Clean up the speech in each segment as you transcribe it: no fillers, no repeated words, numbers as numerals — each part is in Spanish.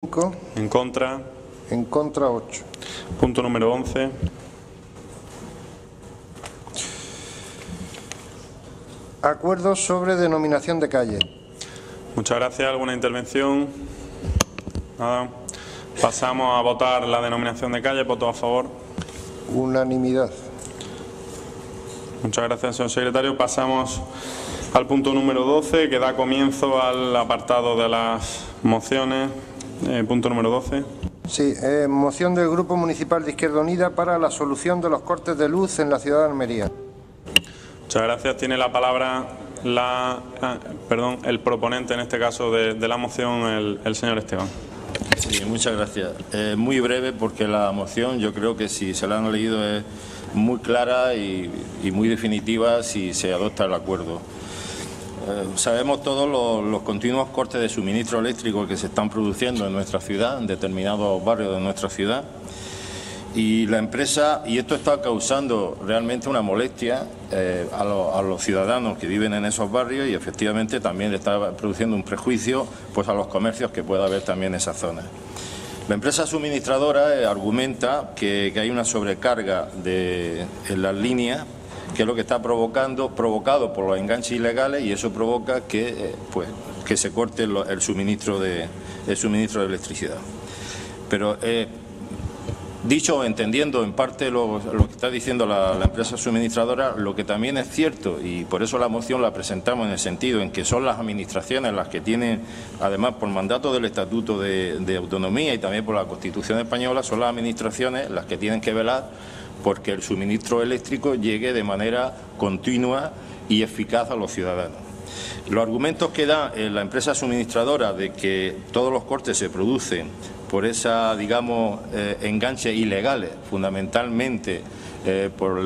5. En contra. En contra, 8. Punto número 11. Acuerdo sobre denominación de calle. Muchas gracias. ¿Alguna intervención? Nada. Pasamos a votar la denominación de calle. ¿Votos a favor? Unanimidad. Muchas gracias, señor secretario. Pasamos al punto número 12, que da comienzo al apartado de las mociones. Punto número 12. Sí, moción del Grupo Municipal de Izquierda Unida para la solución de los cortes de luz en la ciudad de Almería. Muchas gracias. Tiene la palabra el proponente, en este caso, de la moción, el señor Esteban. Sí, muchas gracias. Muy breve, porque la moción, yo creo que si se la han leído, es muy clara y muy definitiva si se adopta el acuerdo. Sabemos todos los continuos cortes de suministro eléctrico que se están produciendo en nuestra ciudad, en determinados barrios de nuestra ciudad. Y la empresa, y esto está causando realmente una molestia a los ciudadanos que viven en esos barrios, y efectivamente también le está produciendo un prejuicio pues a los comercios que pueda haber también en esas zonas. La empresa suministradora argumenta que hay una sobrecarga en las líneas, que es lo que está provocado por los enganches ilegales, y eso provoca que se corte el suministro de electricidad. Pero dicho o entendiendo en parte lo que está diciendo la empresa suministradora, lo que también es cierto, y por eso la moción la presentamos en el sentido en que son las administraciones las que tienen, además por mandato del Estatuto de Autonomía y también por la Constitución española, son las administraciones las que tienen que velar porque el suministro eléctrico llegue de manera continua y eficaz a los ciudadanos. Los argumentos que da la empresa suministradora de que todos los cortes se producen por enganches ilegales, fundamentalmente por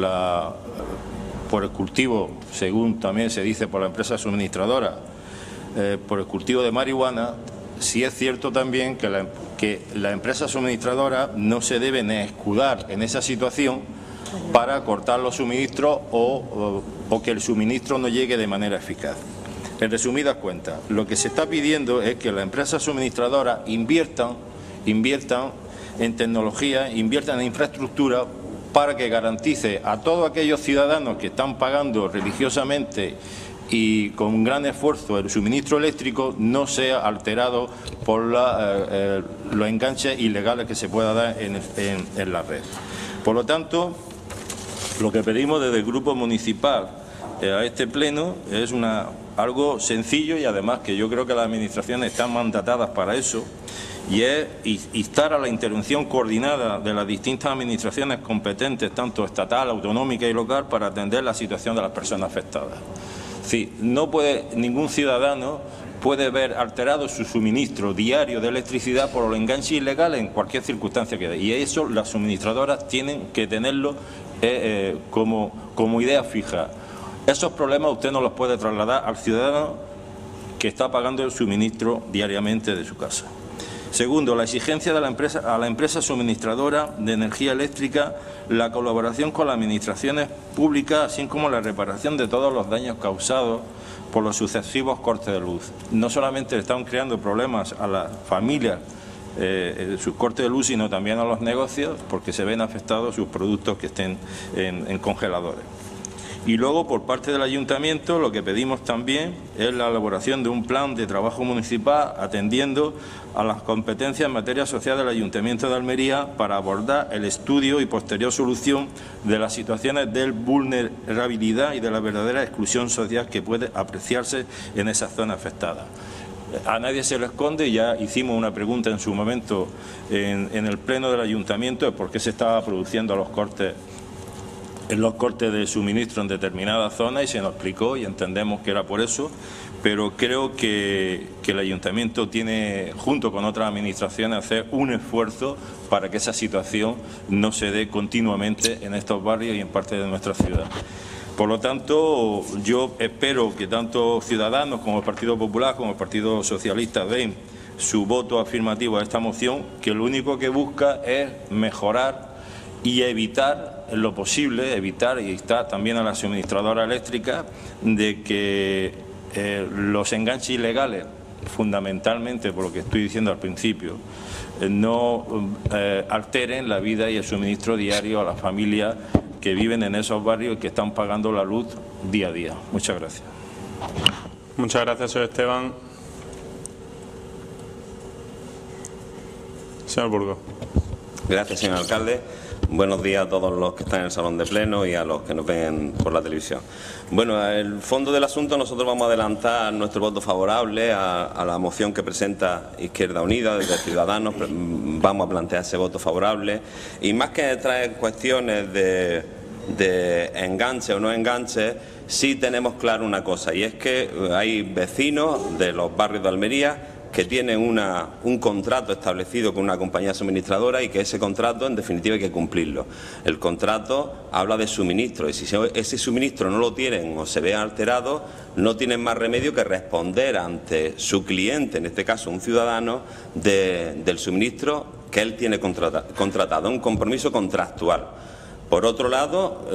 el cultivo, según también se dice por la empresa suministradora, por el cultivo de marihuana, sí es cierto también que la empresa suministradora no se debe ni escudar en esa situación para cortar los suministros o que el suministro no llegue de manera eficaz. En resumidas cuentas, lo que se está pidiendo es que la empresa suministradora inviertan en tecnología, inviertan en infraestructura para que garantice a todos aquellos ciudadanos que están pagando religiosamente y con gran esfuerzo el suministro eléctrico no sea alterado por los enganches ilegales que se pueda dar en la red. Por lo tanto, lo que pedimos desde el Grupo Municipal a este Pleno es algo sencillo, y además que yo creo que las administraciones están mandatadas para eso, y es instar a la intervención coordinada de las distintas administraciones competentes, tanto estatal, autonómica y local, para atender la situación de las personas afectadas. Sí, ningún ciudadano puede ver alterado su suministro diario de electricidad por los enganches ilegales en cualquier circunstancia que dé. Y eso las suministradoras tienen que tenerlo como idea fija. Esos problemas usted no los puede trasladar al ciudadano que está pagando el suministro diariamente de su casa. Segundo, la exigencia de a la empresa suministradora de energía eléctrica, la colaboración con las administraciones públicas, así como la reparación de todos los daños causados por los sucesivos cortes de luz. No solamente le están creando problemas a las familias sus cortes de luz, sino también a los negocios, porque se ven afectados sus productos que estén en congeladores. Y luego, por parte del Ayuntamiento, lo que pedimos también es la elaboración de un plan de trabajo municipal atendiendo a las competencias en materia social del Ayuntamiento de Almería para abordar el estudio y posterior solución de las situaciones de vulnerabilidad y de la verdadera exclusión social que puede apreciarse en esas zonas afectadas. A nadie se le esconde, ya hicimos una pregunta en su momento en el Pleno del Ayuntamiento de por qué se estaba produciendo los cortes de suministro en determinadas zonas, y se nos explicó y entendemos que era por eso, pero creo que el Ayuntamiento tiene, junto con otras administraciones, hacer un esfuerzo para que esa situación no se dé continuamente en estos barrios y en parte de nuestra ciudad. Por lo tanto, yo espero que tanto Ciudadanos como el Partido Popular como el Partido Socialista den su voto afirmativo a esta moción, que lo único que busca es mejorar y evitar en lo posible, y instar también a la suministradora eléctrica de que los enganches ilegales fundamentalmente por lo que estoy diciendo al principio, no alteren la vida y el suministro diario a las familias que viven en esos barrios y que están pagando la luz día a día. Muchas gracias. Muchas gracias, señor Esteban. Señor Burgos. Gracias, señor alcalde. Buenos días a todos los que están en el salón de pleno y a los que nos ven por la televisión. Bueno, el fondo del asunto, nosotros vamos a adelantar nuestro voto favorable a la moción que presenta Izquierda Unida desde Ciudadanos. Vamos a plantear ese voto favorable y más que traer cuestiones de enganche o no enganche, sí tenemos claro una cosa, y es que hay vecinos de los barrios de Almería que tienen un contrato establecido con una compañía suministradora y que ese contrato, en definitiva, hay que cumplirlo. El contrato habla de suministro y si ese suministro no lo tienen o se ve alterado, no tienen más remedio que responder ante su cliente, en este caso un ciudadano, del suministro que él tiene contratado, un compromiso contractual. Por otro lado,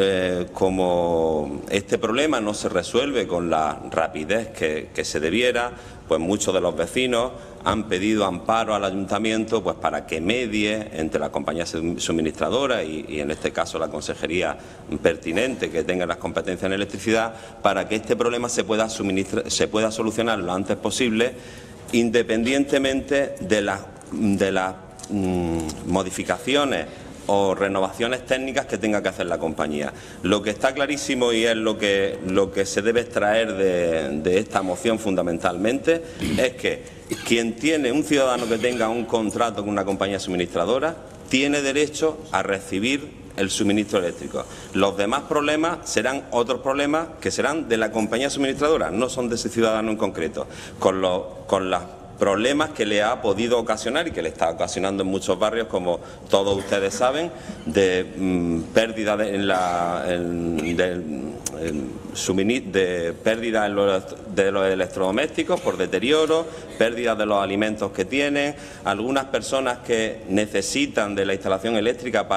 como este problema no se resuelve con la rapidez que se debiera, pues muchos de los vecinos han pedido amparo al ayuntamiento pues para que medie entre la compañía suministradora y en este caso la consejería pertinente que tenga las competencias en electricidad, para que este problema se pueda solucionar lo antes posible, independientemente de las modificaciones o renovaciones técnicas que tenga que hacer la compañía. Lo que está clarísimo y es lo que se debe extraer de esta moción fundamentalmente es que un ciudadano que tenga un contrato con una compañía suministradora tiene derecho a recibir el suministro eléctrico. Los demás problemas serán otros problemas que serán de la compañía suministradora, no son de ese ciudadano en concreto, con los problemas que le ha podido ocasionar y que le está ocasionando en muchos barrios, como todos ustedes saben, de pérdida de los electrodomésticos por deterioro, pérdida de los alimentos que tienen, algunas personas que necesitan de la instalación eléctrica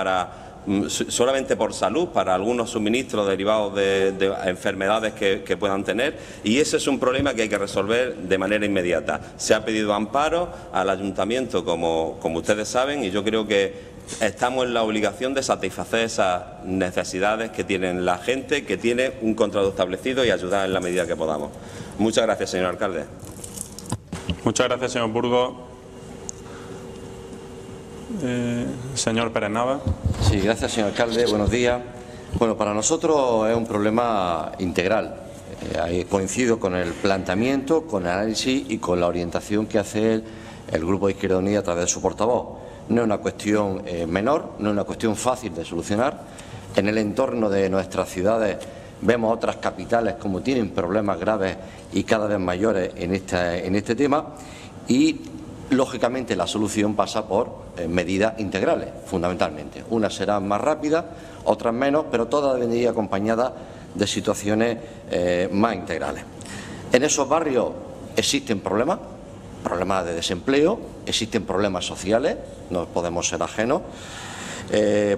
solamente por salud, para algunos suministros derivados de enfermedades que puedan tener, y ese es un problema que hay que resolver de manera inmediata. Se ha pedido amparo al ayuntamiento, como ustedes saben, y yo creo que estamos en la obligación de satisfacer esas necesidades que tienen la gente que tiene un contrato establecido y ayudar en la medida que podamos. Muchas gracias, señor alcalde. Muchas gracias, señor Burgos. Señor Pérez Nava. Sí, gracias, señor alcalde. Buenos días. Bueno, para nosotros es un problema integral. Coincido con el planteamiento, con el análisis y con la orientación que hace el Grupo de Izquierda Unida a través de su portavoz. No es una cuestión menor, no es una cuestión fácil de solucionar. En el entorno de nuestras ciudades vemos otras capitales como tienen problemas graves y cada vez mayores en este tema, y lógicamente la solución pasa por medidas integrales, fundamentalmente. Unas serán más rápidas, otras menos, pero todas deben ir acompañadas de situaciones más integrales. En esos barrios existen problemas de desempleo, existen problemas sociales, no podemos ser ajenos,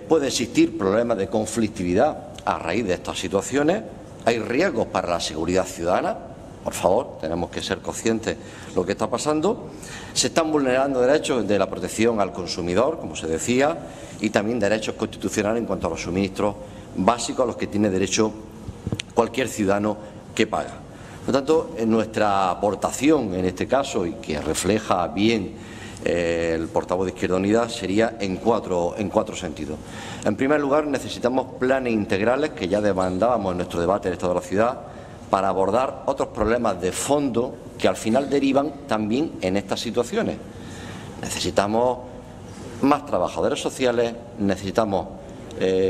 puede existir problemas de conflictividad a raíz de estas situaciones, hay riesgos para la seguridad ciudadana. Por favor, tenemos que ser conscientes de lo que está pasando. Se están vulnerando derechos de la protección al consumidor, como se decía, y también derechos constitucionales en cuanto a los suministros básicos a los que tiene derecho cualquier ciudadano que paga. Por lo tanto, nuestra aportación en este caso, y que refleja bien el portavoz de Izquierda Unida, sería en cuatro sentidos. En primer lugar, necesitamos planes integrales, que ya demandábamos en nuestro debate del Estado de la Ciudad, para abordar otros problemas de fondo que al final derivan también en estas situaciones. Necesitamos más trabajadores sociales, necesitamos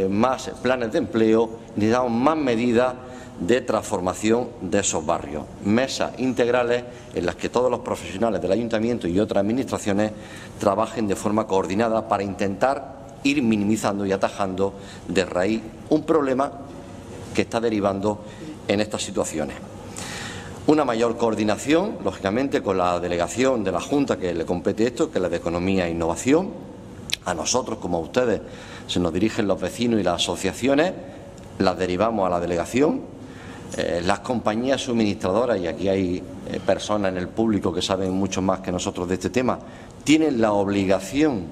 más planes de empleo, necesitamos más medidas de transformación de esos barrios, mesas integrales en las que todos los profesionales del ayuntamiento y otras administraciones trabajen de forma coordinada para intentar ir minimizando y atajando de raíz un problema que está derivando en estas situaciones. Una mayor coordinación, lógicamente, con la delegación de la Junta que le compete esto, que es la de Economía e Innovación. A nosotros, como a ustedes, se nos dirigen los vecinos y las asociaciones, las derivamos a la delegación. Las compañías suministradoras, y aquí hay personas en el público que saben mucho más que nosotros de este tema, tienen la obligación,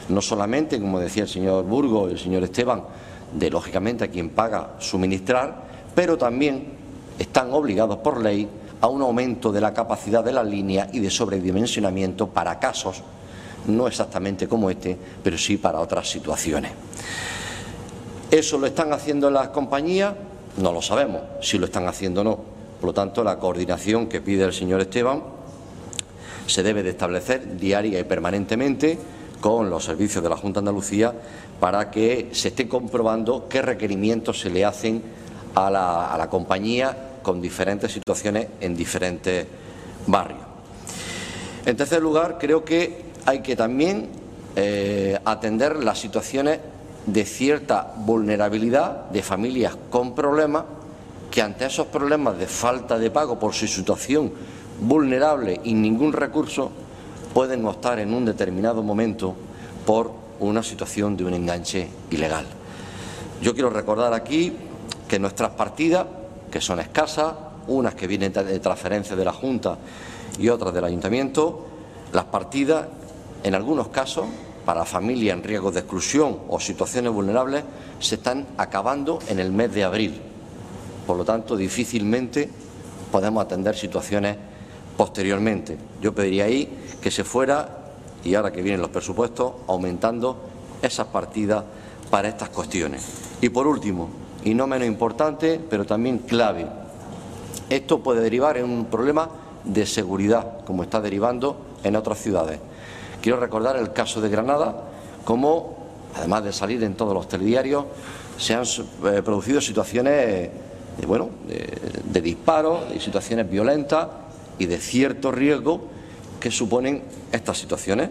no solamente, como decía el señor Burgos y el señor Esteban, de lógicamente a quien paga suministrar, pero también están obligados por ley a un aumento de la capacidad de las líneas y de sobredimensionamiento para casos, no exactamente como este, pero sí para otras situaciones. ¿Eso lo están haciendo las compañías? No lo sabemos, si lo están haciendo o no. Por lo tanto, la coordinación que pide el señor Esteban se debe de establecer diaria y permanentemente con los servicios de la Junta de Andalucía para que se esté comprobando qué requerimientos se le hacen a la compañía con diferentes situaciones en diferentes barrios. En tercer lugar, creo que hay que también atender las situaciones de cierta vulnerabilidad de familias con problemas que ante esos problemas de falta de pago por su situación vulnerable y ningún recurso pueden optar en un determinado momento por una situación de un enganche ilegal. Yo quiero recordar aquí que nuestras partidas, que son escasas, unas que vienen de transferencias de la Junta y otras del Ayuntamiento, las partidas, en algunos casos, para familias en riesgo de exclusión o situaciones vulnerables, se están acabando en el mes de abril. Por lo tanto, difícilmente podemos atender situaciones posteriormente. Yo pediría ahí que se fuera, y ahora que vienen los presupuestos, aumentando esas partidas para estas cuestiones. Y por último, y no menos importante, pero también clave, esto puede derivar en un problema de seguridad, como está derivando en otras ciudades. Quiero recordar el caso de Granada, como, además de salir en todos los telediarios, se han producido situaciones de disparos y situaciones violentas y de cierto riesgo que suponen estas situaciones.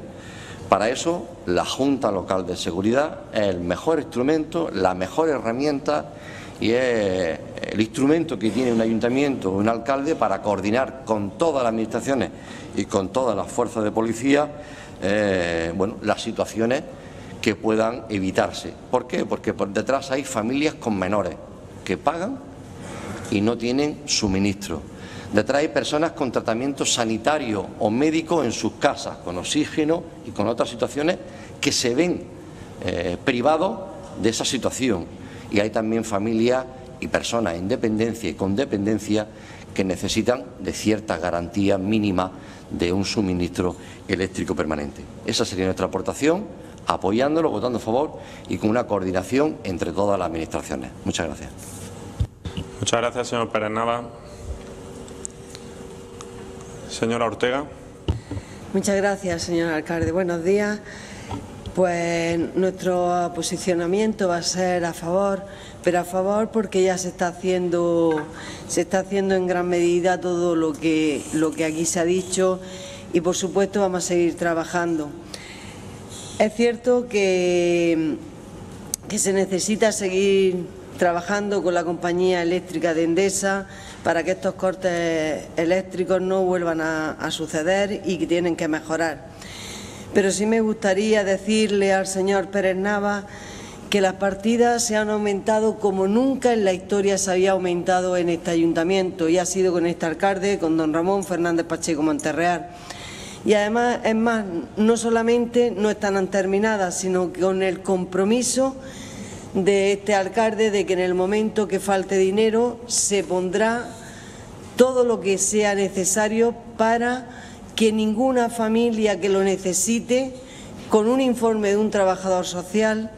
Para eso, la Junta Local de Seguridad es el mejor instrumento, la mejor herramienta y es el instrumento que tiene un ayuntamiento o un alcalde para coordinar con todas las administraciones y con todas las fuerzas de policía las situaciones que puedan evitarse. ¿Por qué? Porque por detrás hay familias con menores que pagan y no tienen suministro. Detrás hay personas con tratamiento sanitario o médico en sus casas, con oxígeno y con otras situaciones que se ven privados de esa situación. Y hay también familias y personas en dependencia y con dependencia que necesitan de cierta garantía mínima de un suministro eléctrico permanente. Esa sería nuestra aportación, apoyándolo, votando a favor y con una coordinación entre todas las administraciones. Muchas gracias. Muchas gracias, señor Pérez Nava. Señora Ortega. Muchas gracias, señor alcalde. Buenos días. Pues nuestro posicionamiento va a ser a favor, pero a favor porque ya se está haciendo en gran medida todo lo que aquí se ha dicho y, por supuesto, vamos a seguir trabajando. Es cierto que se necesita seguir trabajando con la compañía eléctrica de Endesa para que estos cortes eléctricos no vuelvan a suceder y que tienen que mejorar. Pero sí me gustaría decirle al señor Pérez Nava que las partidas se han aumentado como nunca en la historia se había aumentado en este ayuntamiento, y ha sido con este alcalde, con don Ramón Fernández Pacheco Monterreal. Y además, es más, no solamente no están terminadas, sino que con el compromiso de este alcalde de que en el momento que falte dinero se pondrá todo lo que sea necesario para que ninguna familia que lo necesite, con un informe de un trabajador social,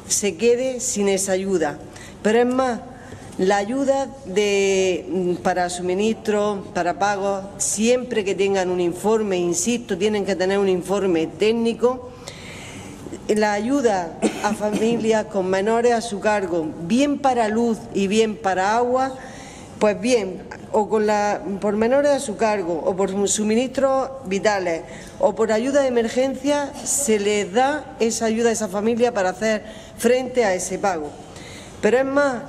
se quede sin esa ayuda. Pero es más, la ayuda para suministro, para pagos, siempre que tengan un informe, insisto, tienen que tener un informe técnico. La ayuda a familias con menores a su cargo, bien para luz y bien para agua, pues bien, o por menores a su cargo, o por suministros vitales, o por ayuda de emergencia, se les da esa ayuda a esa familia para hacer frente a ese pago. Pero es más,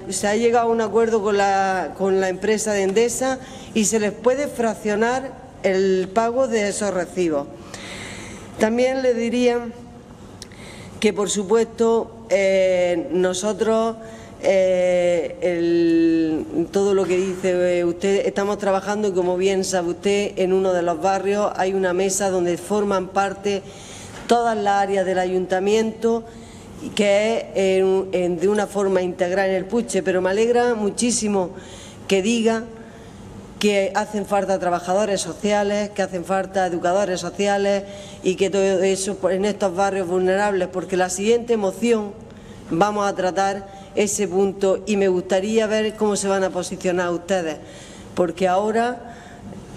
se ha llegado a un acuerdo con la empresa de Endesa y se les puede fraccionar el pago de esos recibos. También le diría que, por supuesto, nosotros todo lo que dice usted. Estamos trabajando, como bien sabe usted, en uno de los barrios hay una mesa donde forman parte todas las áreas del ayuntamiento, que es de una forma integral en el Puche, pero me alegra muchísimo que diga que hacen falta trabajadores sociales, que hacen falta educadores sociales y que todo eso en estos barrios vulnerables, porque la siguiente moción vamos a tratar ese punto y me gustaría ver cómo se van a posicionar ustedes, porque ahora,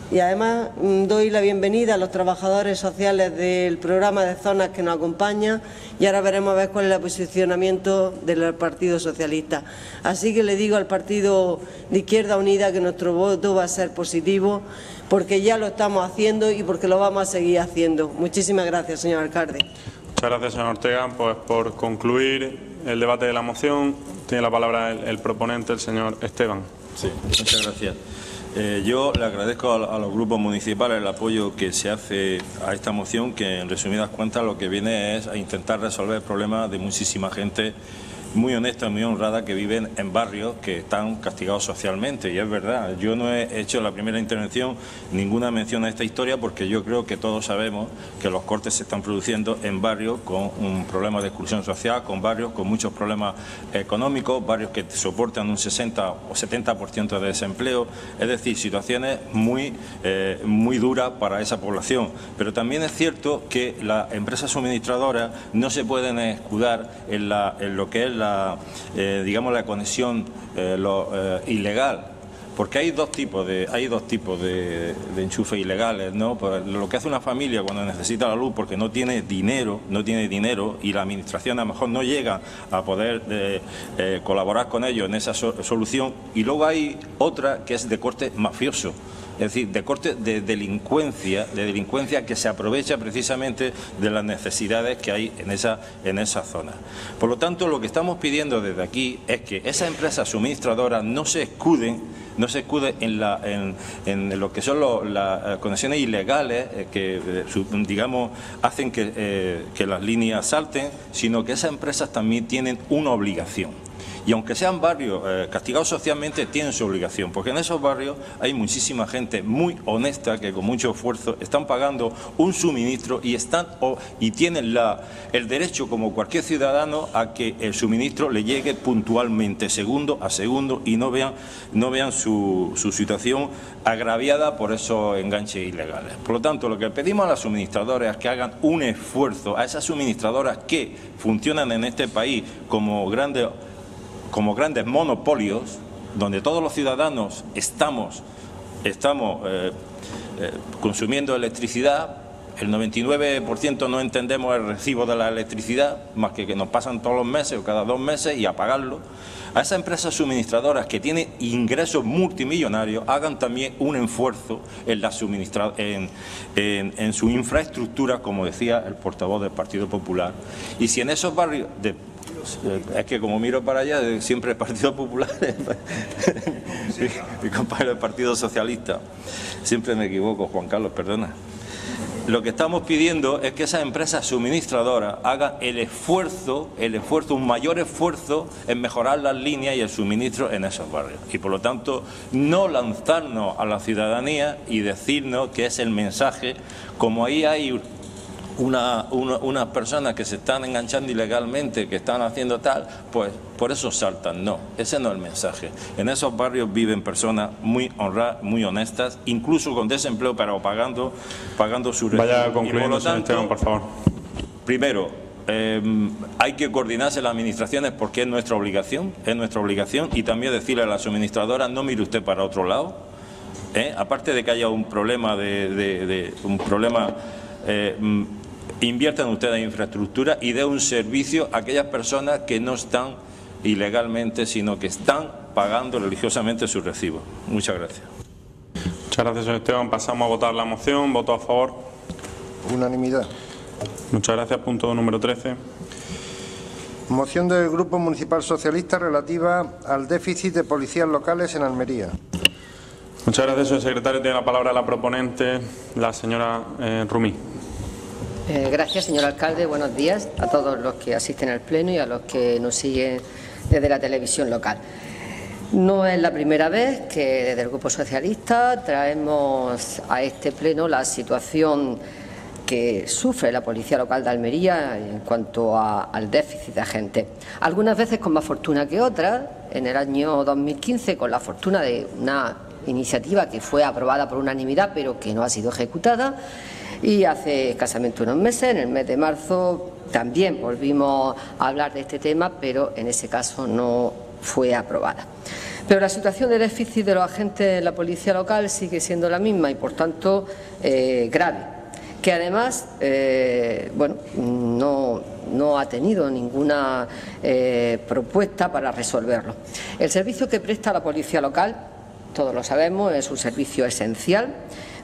y además doy la bienvenida a los trabajadores sociales del programa de zonas que nos acompañan, y ahora veremos a ver cuál es el posicionamiento del Partido Socialista. Así que le digo al Partido de Izquierda Unida que nuestro voto va a ser positivo, porque ya lo estamos haciendo y porque lo vamos a seguir haciendo. Muchísimas gracias, señor alcalde. Muchas gracias, señor Ortega. Pues por concluir el debate de la moción, tiene la palabra el proponente, el señor Esteban. Sí, muchas gracias. Yo le agradezco a los grupos municipales el apoyo que se hace a esta moción, que en resumidas cuentas lo que viene es a intentar resolver problemas de muchísima gente muy honesta, muy honrada, que viven en barrios que están castigados socialmente. Y es verdad, yo no he hecho en la primera intervención ninguna mención a esta historia, porque yo creo que todos sabemos que los cortes se están produciendo en barrios con un problema de exclusión social, con barrios con muchos problemas económicos, barrios que soportan un 60 o 70% de desempleo, es decir, situaciones muy duras para esa población. Pero también es cierto que las empresas suministradoras no se pueden escudar en lo que es digamos, la conexión ilegal, porque hay dos tipos de enchufes ilegales, ¿no? Pues lo que hace una familia cuando necesita la luz porque no tiene dinero y la administración a lo mejor no llega a poder colaborar con ellos en esa solución, y luego hay otra que es de corte mafioso. Es decir, de corte de delincuencia que se aprovecha precisamente de las necesidades que hay en esa zona. Por lo tanto, lo que estamos pidiendo desde aquí es que esas empresas suministradoras no se escuden en lo que son las conexiones ilegales que, digamos, hacen que las líneas salten, sino que esas empresas también tienen una obligación. Y aunque sean barrios castigados socialmente, tienen su obligación, porque en esos barrios hay muchísima gente muy honesta que con mucho esfuerzo están pagando un suministro y tienen el derecho, como cualquier ciudadano, a que el suministro le llegue puntualmente, segundo a segundo, y no vean su situación agraviada por esos enganches ilegales. Por lo tanto, lo que pedimos a las suministradoras es que hagan un esfuerzo, a esas suministradoras que funcionan en este país como grandes monopolios, donde todos los ciudadanos estamos consumiendo electricidad. El 99% no entendemos el recibo de la electricidad, más que nos pasan todos los meses o cada 2 meses y a pagarlo. A esas empresas suministradoras que tienen ingresos multimillonarios, hagan también un esfuerzo en su infraestructura, como decía el portavoz del Partido Popular. Y si en esos barrios es que como miro para allá, siempre el Partido Popular, mi compañero del Partido Socialista, siempre me equivoco, Juan Carlos, perdona. Lo que estamos pidiendo es que esas empresas suministradoras hagan un mayor esfuerzo en mejorar las líneas y el suministro en esos barrios. Y por lo tanto, no lanzarnos a la ciudadanía y decirnos que es el mensaje, como ahí hay unas personas que se están enganchando ilegalmente, que están haciendo tal, pues por eso saltan. No, ese no es el mensaje. En esos barrios viven personas muy honradas, muy honestas, incluso con desempleo, pero pagando su recibo. Vaya concluyendo, señor Esteban, por favor. Primero, hay que coordinarse las administraciones porque es nuestra obligación, y también decirle a la suministradora: no mire usted para otro lado. Aparte de que haya un problema inviertan ustedes en infraestructura y den un servicio a aquellas personas que no están ilegalmente, sino que están pagando religiosamente su recibo. Muchas gracias. Muchas gracias, señor Esteban. Pasamos a votar la moción. ¿Voto a favor? Unanimidad. Muchas gracias. Punto número 13. Moción del Grupo Municipal Socialista relativa al déficit de policías locales en Almería. Muchas gracias, señor secretario. Tiene la palabra la proponente, la señora Rumí. Gracias, señor alcalde. Buenos días a todos los que asisten al pleno y a los que nos siguen desde la televisión local. No es la primera vez que desde el Grupo Socialista traemos a este pleno la situación que sufre la Policía Local de Almería en cuanto al déficit de agentes. Algunas veces con más fortuna que otras. En el año 2015 con la fortuna de una iniciativa que fue aprobada por unanimidad pero que no ha sido ejecutada, y hace escasamente unos meses, en el mes de marzo, también volvimos a hablar de este tema, pero en ese caso no fue aprobada. Pero la situación de déficit de los agentes de la Policía Local sigue siendo la misma y, por tanto, grave, que además no ha tenido ninguna propuesta para resolverlo. El servicio que presta la Policía Local, todos lo sabemos, es un servicio esencial.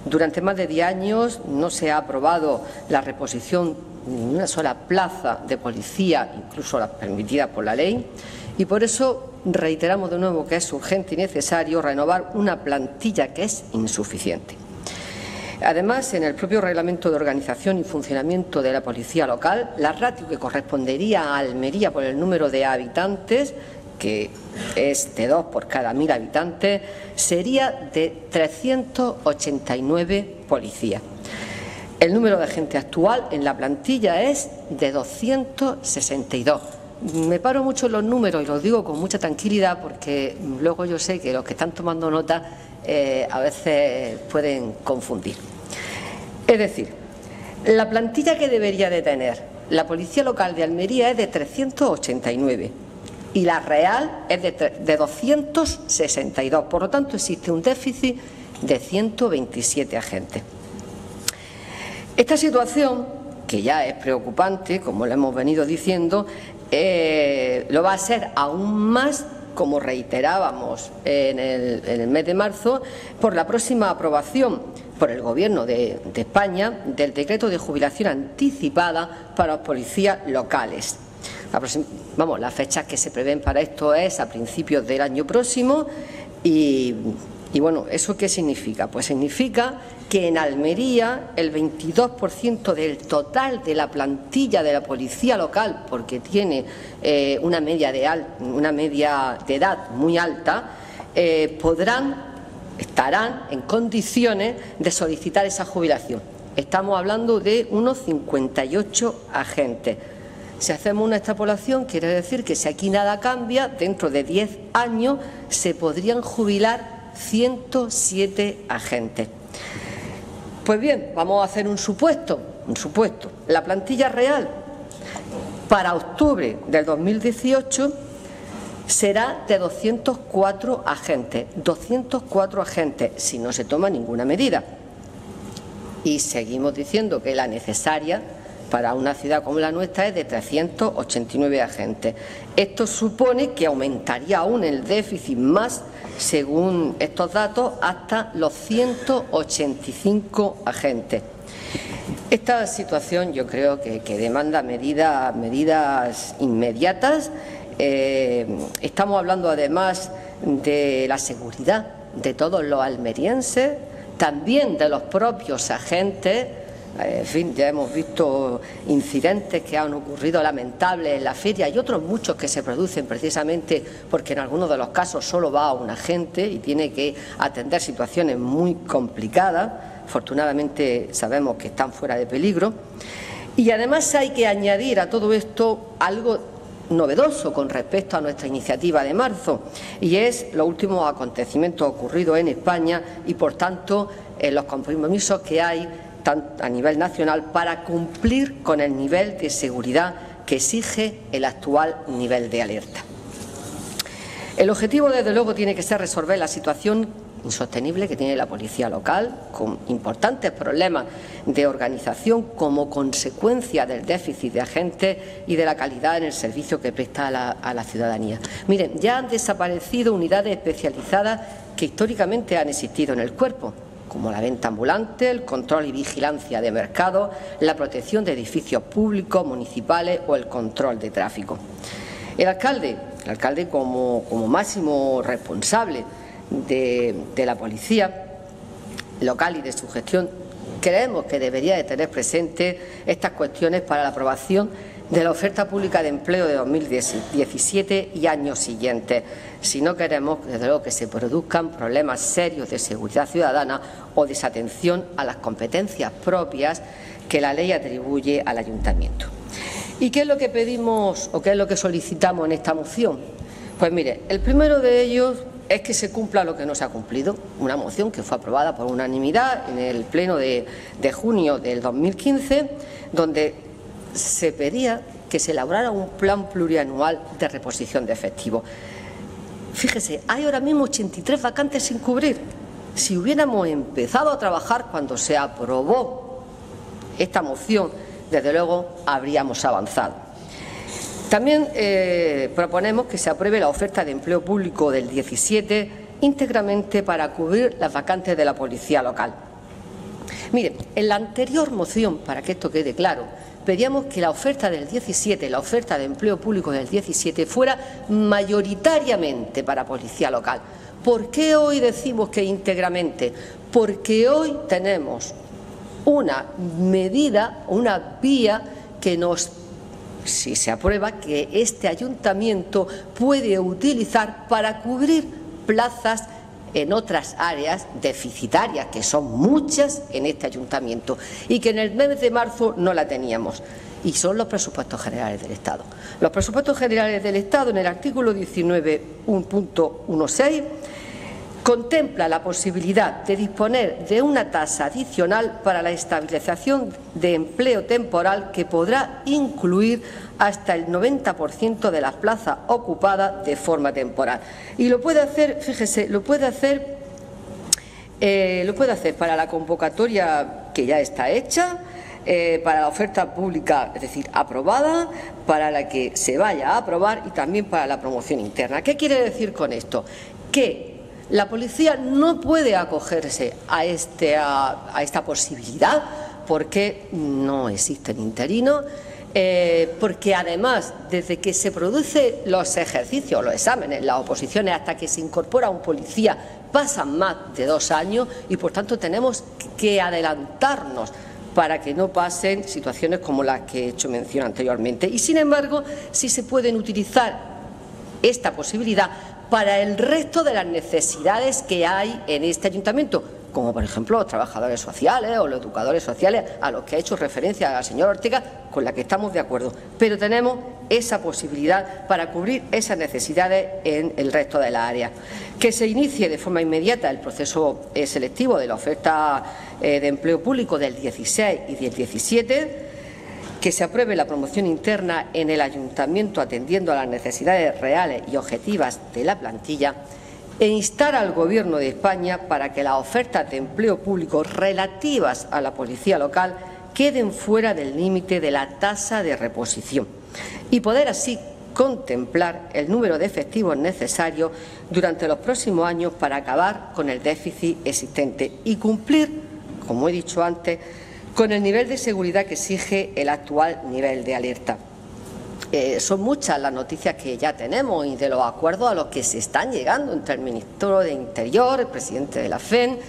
Durante más de 10 años no se ha aprobado la reposición de una sola plaza de policía, incluso las permitidas por la ley, y por eso reiteramos de nuevo que es urgente y necesario renovar una plantilla que es insuficiente. Además, en el propio Reglamento de Organización y Funcionamiento de la Policía Local, la ratio que correspondería a Almería por el número de habitantes, que es de 2 por cada 1000 habitantes, sería de 389 policías. El número de agentes actual en la plantilla es de 262. Me paro mucho en los números y los digo con mucha tranquilidad porque luego yo sé que los que están tomando nota a veces pueden confundir. Es decir, la plantilla que debería de tener la Policía Local de Almería es de 389 y la real es de 262. Por lo tanto, existe un déficit de 127 agentes. Esta situación, que ya es preocupante, como lo hemos venido diciendo, lo va a ser aún más, como reiterábamos en el mes de marzo, por la próxima aprobación por el Gobierno de España del decreto de jubilación anticipada para los policías locales. Las fechas que se prevén para esto es a principios del año próximo y bueno, ¿eso qué significa? Pues significa que en Almería el 22% del total de la plantilla de la policía local, porque tiene una media de edad muy alta, estarán en condiciones de solicitar esa jubilación. Estamos hablando de unos 58 agentes. Si hacemos una extrapolación, quiere decir que si aquí nada cambia, dentro de 10 años se podrían jubilar 107 agentes. Pues bien, vamos a hacer un supuesto. La plantilla real para octubre del 2018 será de 204 agentes. 204 agentes, si no se toma ninguna medida. Y seguimos diciendo que la necesaria para una ciudad como la nuestra es de 389 agentes. Esto supone que aumentaría aún el déficit más, según estos datos, hasta los 185 agentes. Esta situación yo creo que demanda medidas inmediatas. Estamos hablando además de la seguridad de todos los almerienses, también de los propios agentes. En fin, ya hemos visto incidentes que han ocurrido lamentables en la feria y otros muchos que se producen precisamente porque en algunos de los casos solo va un agente y tiene que atender situaciones muy complicadas. Afortunadamente sabemos que están fuera de peligro. Y además hay que añadir a todo esto algo novedoso con respecto a nuestra iniciativa de marzo, y es los últimos acontecimientos ocurridos en España y, por tanto, los compromisos que hay a nivel nacional para cumplir con el nivel de seguridad que exige el actual nivel de alerta. El objetivo, desde luego, tiene que ser resolver la situación insostenible que tiene la policía local, con importantes problemas de organización como consecuencia del déficit de agentes y de la calidad en el servicio que presta a la ciudadanía. Miren, ya han desaparecido unidades especializadas que históricamente han existido en el cuerpo, como la venta ambulante, el control y vigilancia de mercados, la protección de edificios públicos, municipales o el control de tráfico. El alcalde como máximo responsable de la policía local y de su gestión, creemos que debería de tener presente estas cuestiones para la aprobación de la oferta pública de empleo de 2017 y años siguientes, si no queremos, desde luego, que se produzcan problemas serios de seguridad ciudadana o desatención a las competencias propias que la ley atribuye al Ayuntamiento. ¿Y qué es lo que pedimos o qué es lo que solicitamos en esta moción? Pues mire, el primero de ellos es que se cumpla lo que no se ha cumplido, una moción que fue aprobada por unanimidad en el pleno de junio del 2015, donde se pedía que se elaborara un plan plurianual de reposición de efectivos. Fíjese, hay ahora mismo 83 vacantes sin cubrir. Si hubiéramos empezado a trabajar cuando se aprobó esta moción, desde luego habríamos avanzado. También proponemos que se apruebe la oferta de empleo público del 17 íntegramente para cubrir las vacantes de la policía local. Mire, en la anterior moción, para que esto quede claro, pedíamos que la oferta del 17, la oferta de empleo público del 17, fuera mayoritariamente para policía local. ¿Por qué hoy decimos que íntegramente? Porque hoy tenemos una medida, una vía que nos, si se aprueba, que este ayuntamiento puede utilizar para cubrir plazas en otras áreas deficitarias, que son muchas en este ayuntamiento, y que en el mes de marzo no la teníamos, y son los presupuestos generales del Estado. Los presupuestos generales del Estado, en el artículo 19.1.16, contempla la posibilidad de disponer de una tasa adicional para la estabilización de empleo temporal que podrá incluir hasta el 90% de las plazas ocupadas de forma temporal. Y lo puede hacer, fíjese, lo puede hacer para la convocatoria que ya está hecha, para la oferta pública, es decir, aprobada, para la que se vaya a aprobar y también para la promoción interna. ¿Qué quiere decir con esto? Que la policía no puede acogerse a esta posibilidad porque no existen interinos, porque además, desde que se producen los ejercicios, los exámenes, las oposiciones, hasta que se incorpora un policía, pasan más de 2 años y, por tanto, tenemos que adelantarnos para que no pasen situaciones como las que he hecho mención anteriormente. Y, sin embargo, sí se pueden utilizar esta posibilidad para el resto de las necesidades que hay en este ayuntamiento, como por ejemplo los trabajadores sociales o los educadores sociales, a los que ha hecho referencia la señora Ortega, con la que estamos de acuerdo. Pero tenemos esa posibilidad para cubrir esas necesidades en el resto de las áreas. Que se inicie de forma inmediata el proceso selectivo de la oferta de empleo público del 16 y del 17, que se apruebe la promoción interna en el ayuntamiento atendiendo a las necesidades reales y objetivas de la plantilla, e instar al Gobierno de España para que las ofertas de empleo público relativas a la policía local queden fuera del límite de la tasa de reposición y poder así contemplar el número de efectivos necesarios durante los próximos años para acabar con el déficit existente y cumplir, como he dicho antes, con el nivel de seguridad que exige el actual nivel de alerta. Son muchas las noticias que ya tenemos y de los acuerdos a los que se están llegando entre el Ministro de Interior, el presidente de la FEN.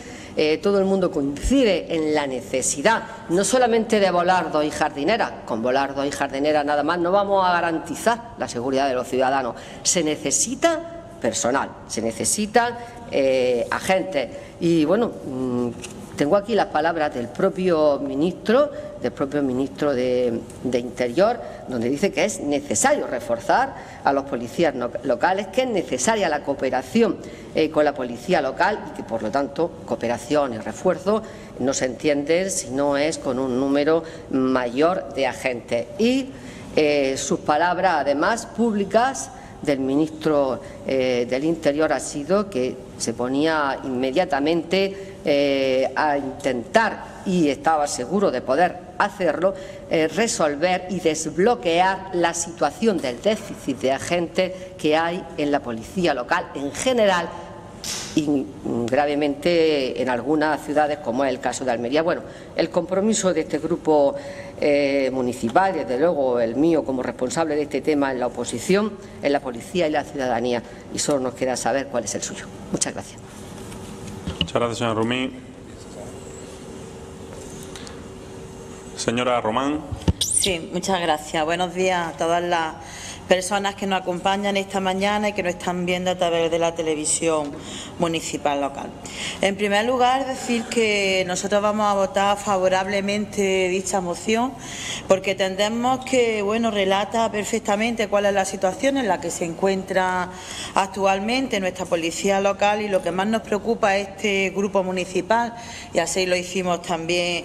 Todo el mundo coincide en la necesidad no solamente de volardos y jardineras. Con volardos y jardineras nada más no vamos a garantizar la seguridad de los ciudadanos. Se necesita personal, se necesitan agentes. Y bueno, tengo aquí las palabras del propio ministro de Interior, donde dice que es necesario reforzar a los policías locales, que es necesaria la cooperación con la policía local y que, por lo tanto, cooperación y refuerzo no se entienden si no es con un número mayor de agentes. Y sus palabras, además, públicas del ministro del Interior ha sido que se ponía inmediatamente a intentar, y estaba seguro de poder hacerlo, resolver y desbloquear la situación del déficit de agentes que hay en la policía local en general y gravemente en algunas ciudades, como es el caso de Almería. Bueno, el compromiso de este grupo municipal, desde luego el mío como responsable de este tema en la oposición, en la policía y la ciudadanía, y solo nos queda saber cuál es el suyo. Muchas gracias. Muchas gracias, señora Rumí. Señora Román. Sí, muchas gracias. Buenos días a todas las personas que nos acompañan esta mañana y que nos están viendo a través de la televisión municipal local. En primer lugar, decir que nosotros vamos a votar favorablemente dicha moción porque entendemos que, bueno, relata perfectamente cuál es la situación en la que se encuentra actualmente nuestra policía local, y lo que más nos preocupa a este grupo municipal, y así lo hicimos también,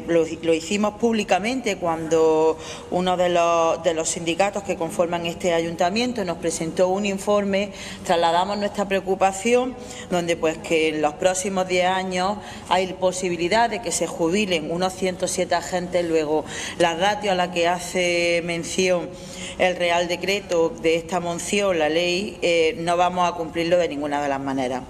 lo hicimos públicamente cuando uno de los sindicatos que conforman este ayuntamiento nos presentó un informe, trasladamos nuestra preocupación, donde pues que en los próximos 10 años hay posibilidad de que se jubilen unos 107 agentes. Luego, la ratio a la que hace mención el Real Decreto de esta moción, la ley, no vamos a cumplirlo de ninguna de las maneras.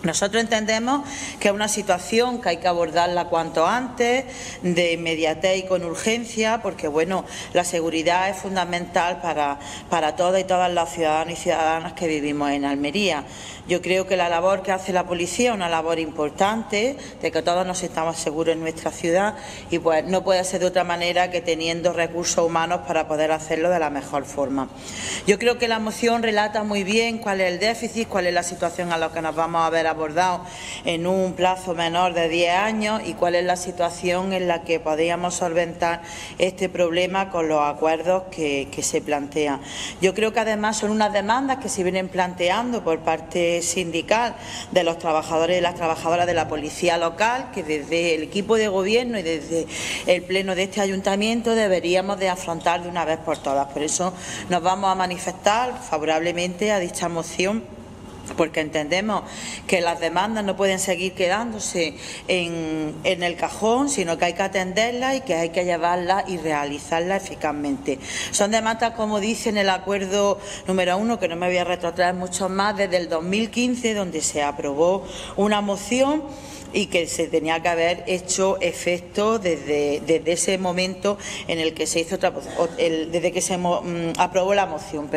Nosotros entendemos que es una situación que hay que abordarla cuanto antes, de inmediatez y con urgencia, porque bueno, la seguridad es fundamental para todas y todas los ciudadanos y ciudadanas que vivimos en Almería. Yo creo que la labor que hace la policía es una labor importante, de que todos nos estamos seguros en nuestra ciudad, y pues no puede ser de otra manera que teniendo recursos humanos para poder hacerlo de la mejor forma. Yo creo que la moción relata muy bien cuál es el déficit, cuál es la situación a la que nos vamos a ver abordado en un plazo menor de 10 años y cuál es la situación en la que podríamos solventar este problema con los acuerdos que se plantean. Yo creo que además son unas demandas que se vienen planteando por parte sindical de los trabajadores y las trabajadoras de la policía local, que desde el equipo de gobierno y desde el pleno de este ayuntamiento deberíamos de afrontar de una vez por todas. Por eso nos vamos a manifestar favorablemente a dicha moción, porque entendemos que las demandas no pueden seguir quedándose en el cajón, sino que hay que atenderlas y que hay que llevarlas y realizarlas eficazmente. Son demandas, como dice en el acuerdo número 1, que no me voy a retrotraer mucho más, desde el 2015, donde se aprobó una moción y que se tenía que haber hecho efecto desde ese momento en el que se hizo desde que se aprobó la moción.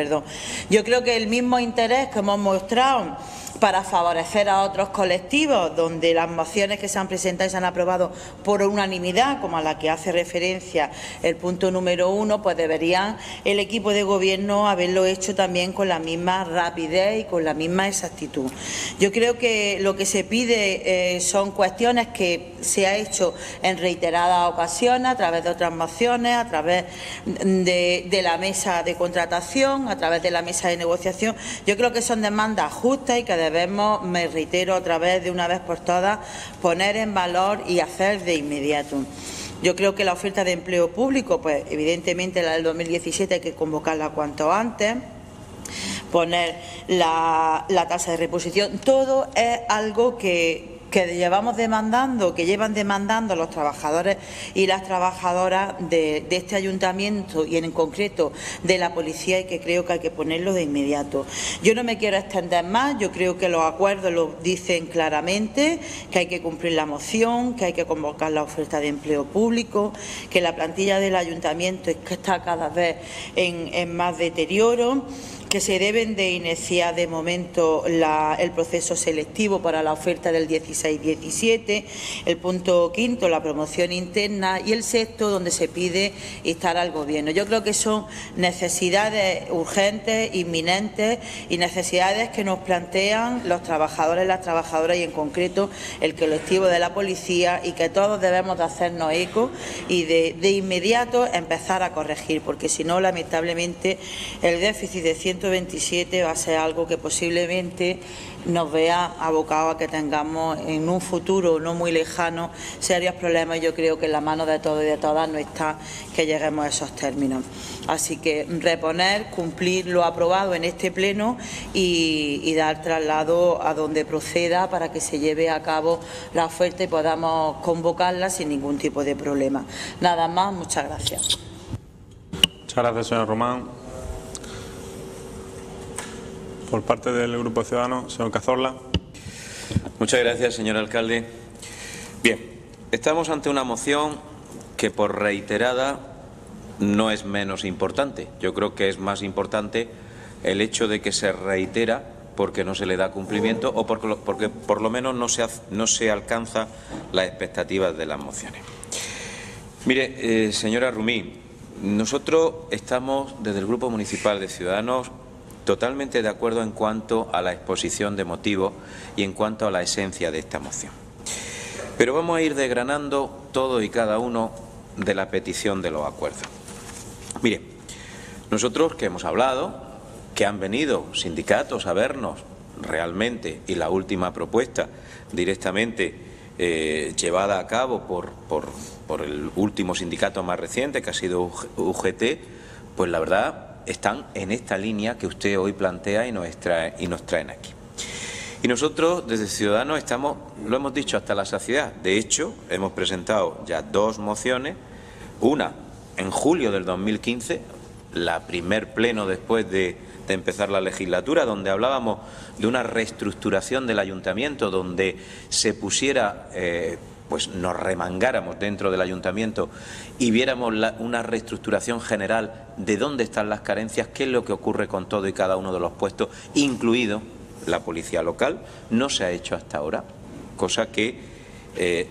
Yo creo que el mismo interés que hemos mostrado para favorecer a otros colectivos, donde las mociones que se han presentado y se han aprobado por unanimidad, como a la que hace referencia el punto número 1, pues deberían el equipo de gobierno haberlo hecho también con la misma rapidez y con la misma exactitud. Yo creo que lo que se pide son cuestiones que se ha hecho en reiteradas ocasiones, a través de otras mociones, a través de la mesa de contratación, a través de la mesa de negociación. Yo creo que son demandas justas y que debemos, me reitero otra vez, de una vez por todas, poner en valor y hacer de inmediato. Yo creo que la oferta de empleo público, pues evidentemente la del 2017 hay que convocarla cuanto antes, poner la tasa de reposición, todo es algo que llevamos demandando, que llevan demandando los trabajadores y las trabajadoras de este ayuntamiento y en concreto de la policía, y que creo que hay que ponerlo de inmediato. Yo no me quiero extender más, yo creo que los acuerdos lo dicen claramente, que hay que cumplir la moción, que hay que convocar la oferta de empleo público, que la plantilla del ayuntamiento está cada vez en más deterioro, que se deben de iniciar de momento el proceso selectivo para la oferta del 16-17, el punto 5, la promoción interna, y el 6, donde se pide instar al Gobierno. Yo creo que son necesidades urgentes, inminentes, y necesidades que nos plantean los trabajadores y las trabajadoras, y en concreto el colectivo de la policía, y que todos debemos de hacernos eco y de inmediato empezar a corregir, porque si no, lamentablemente, el déficit de 127 va a ser algo que posiblemente nos vea abocados a que tengamos en un futuro no muy lejano serios problemas. Yo creo que en la mano de todos y de todas no está que lleguemos a esos términos. Así que reponer, cumplir lo aprobado en este pleno y dar traslado a donde proceda para que se lleve a cabo la oferta y podamos convocarla sin ningún tipo de problema. Nada más, muchas gracias. Muchas gracias, señora Román. Por parte del Grupo Ciudadanos, señor Cazorla. Muchas gracias, señor alcalde. Bien, estamos ante una moción que por reiterada no es menos importante. Yo creo que es más importante el hecho de que se reitera porque no se le da cumplimiento o porque por lo menos no se alcanza las expectativas de las mociones. Mire, señora Rumí, nosotros estamos desde el Grupo Municipal de Ciudadanos totalmente de acuerdo en cuanto a la exposición de motivos y en cuanto a la esencia de esta moción. Pero vamos a ir desgranando todo y cada uno de la petición de los acuerdos. Mire, nosotros que hemos hablado, que han venido sindicatos a vernos realmente, y la última propuesta directamente llevada a cabo por el último sindicato más reciente, que ha sido UGT, pues la verdad están en esta línea que usted hoy plantea y nos traen aquí. Y nosotros desde Ciudadanos estamos, lo hemos dicho hasta la saciedad, de hecho hemos presentado ya 2 mociones, una en julio del 2015, la primer pleno después de empezar la legislatura, donde hablábamos de una reestructuración del ayuntamiento, donde se pusiera, pues nos remangáramos dentro del ayuntamiento y viéramos una reestructuración general de dónde están las carencias, qué es lo que ocurre con todo y cada uno de los puestos, incluido la policía local. No se ha hecho hasta ahora, cosa que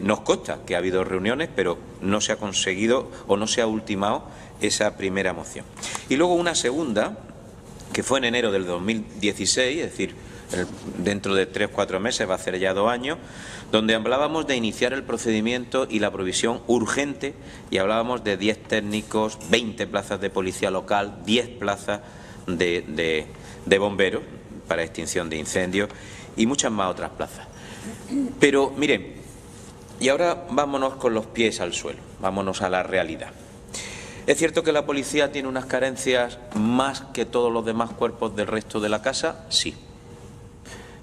nos consta que ha habido reuniones, pero no se ha conseguido o no se ha ultimado esa primera moción. Y luego una segunda, que fue en enero del 2016, es decir, dentro de 3 o 4 meses, va a ser ya 2 años, donde hablábamos de iniciar el procedimiento y la provisión urgente, y hablábamos de 10 técnicos, 20 plazas de policía local, 10 plazas de bomberos para extinción de incendios y muchas más otras plazas. Pero miren, y ahora vámonos con los pies al suelo, vámonos a la realidad. ¿Es cierto que la policía tiene unas carencias más que todos los demás cuerpos del resto de la casa? Sí,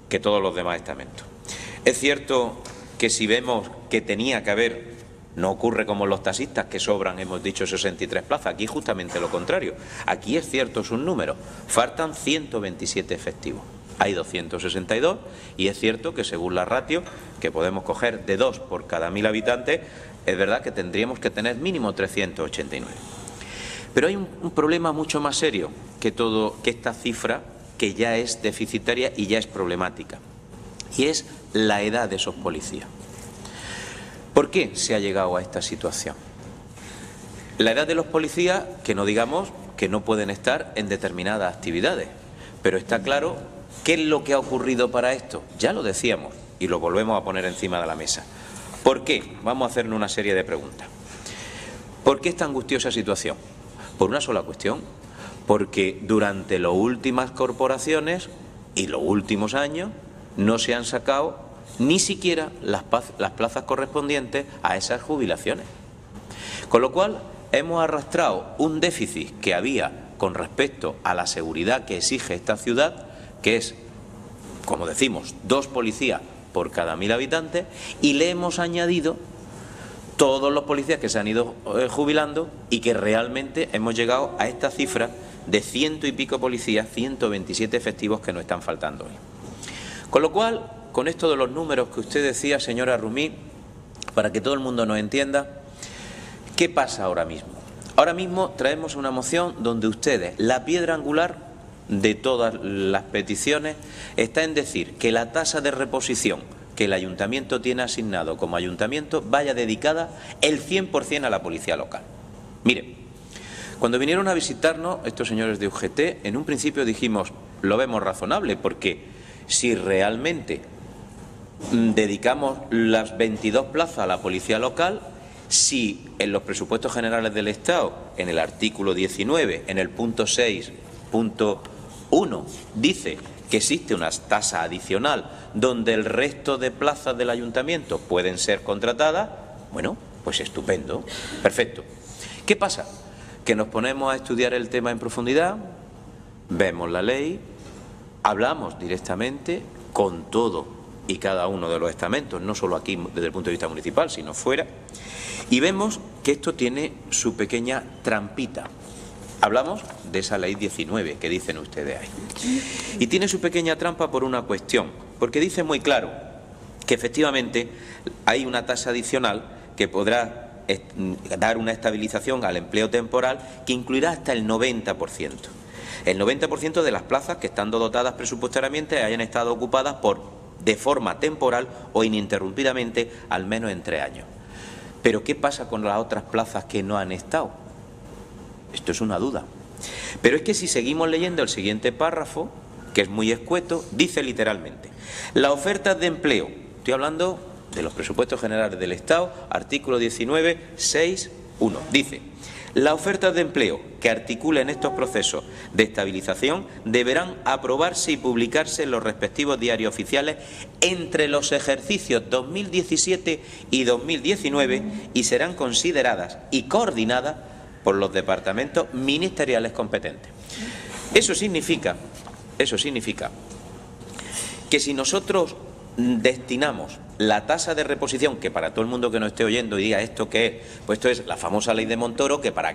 que todos los demás estamentos. ¿Es cierto que si vemos que tenía que haber, no ocurre como los taxistas que sobran, hemos dicho 63 plazas, aquí justamente lo contrario, aquí es cierto sus números, faltan 127 efectivos, hay 262 y es cierto que según la ratio, que podemos coger de 2 por cada 1000 habitantes, es verdad que tendríamos que tener mínimo 389. Pero hay un problema mucho más serio que esta cifra, que ya es deficitaria y ya es problemática, y es la edad de esos policías. ¿Por qué se ha llegado a esta situación? La edad de los policías, que no digamos que no pueden estar en determinadas actividades, pero está claro qué es lo que ha ocurrido para esto. Ya lo decíamos y lo volvemos a poner encima de la mesa. ¿Por qué? Vamos a hacernos una serie de preguntas. ¿Por qué esta angustiosa situación? Por una sola cuestión, porque durante las últimas corporaciones y los últimos años no se han sacado ni siquiera las plazas correspondientes a esas jubilaciones. Con lo cual hemos arrastrado un déficit que había con respecto a la seguridad que exige esta ciudad, que es, como decimos, 2 policías por cada 1000 habitantes, y le hemos añadido todos los policías que se han ido jubilando, y que realmente hemos llegado a esta cifra de 100 y pico policías, 127 efectivos que nos están faltando hoy. Con lo cual, con esto de los números que usted decía, señora Rumí, para que todo el mundo nos entienda, ¿qué pasa ahora mismo? Ahora mismo traemos una moción donde ustedes, la piedra angular de todas las peticiones, está en decir que la tasa de reposición que el ayuntamiento tiene asignado como ayuntamiento vaya dedicada el 100% a la policía local. Miren, cuando vinieron a visitarnos estos señores de UGT, en un principio dijimos, lo vemos razonable, porque si realmente dedicamos las 22 plazas a la policía local, si en los presupuestos generales del Estado, en el artículo 19, en el punto 6.1, dice que existe una tasa adicional donde el resto de plazas del ayuntamiento pueden ser contratadas, bueno, pues estupendo, perfecto. ¿Qué pasa? Que nos ponemos a estudiar el tema en profundidad, vemos la ley, hablamos directamente con todo y cada uno de los estamentos, no solo aquí desde el punto de vista municipal, sino fuera, y vemos que esto tiene su pequeña trampita. Hablamos de esa ley 19 que dicen ustedes ahí. Y tiene su pequeña trampa por una cuestión, porque dice muy claro que efectivamente hay una tasa adicional que podrá dar una estabilización al empleo temporal que incluirá hasta el 90%. El 90% de las plazas que estando dotadas presupuestariamente hayan estado ocupadas de forma temporal o ininterrumpidamente al menos en 3 años. Pero ¿qué pasa con las otras plazas que no han estado? Esto es una duda. Pero es que si seguimos leyendo el siguiente párrafo, que es muy escueto, dice literalmente: las ofertas de empleo, estoy hablando de los presupuestos generales del Estado, artículo 19, 6.1, dice: las ofertas de empleo que articulen estos procesos de estabilización deberán aprobarse y publicarse en los respectivos diarios oficiales entre los ejercicios 2017 y 2019 y serán consideradas y coordinadas por los departamentos ministeriales competentes. Eso significa que si nosotros destinamos la tasa de reposición, que para todo el mundo que nos esté oyendo y diga esto qué es, pues esto es la famosa ley de Montoro, que para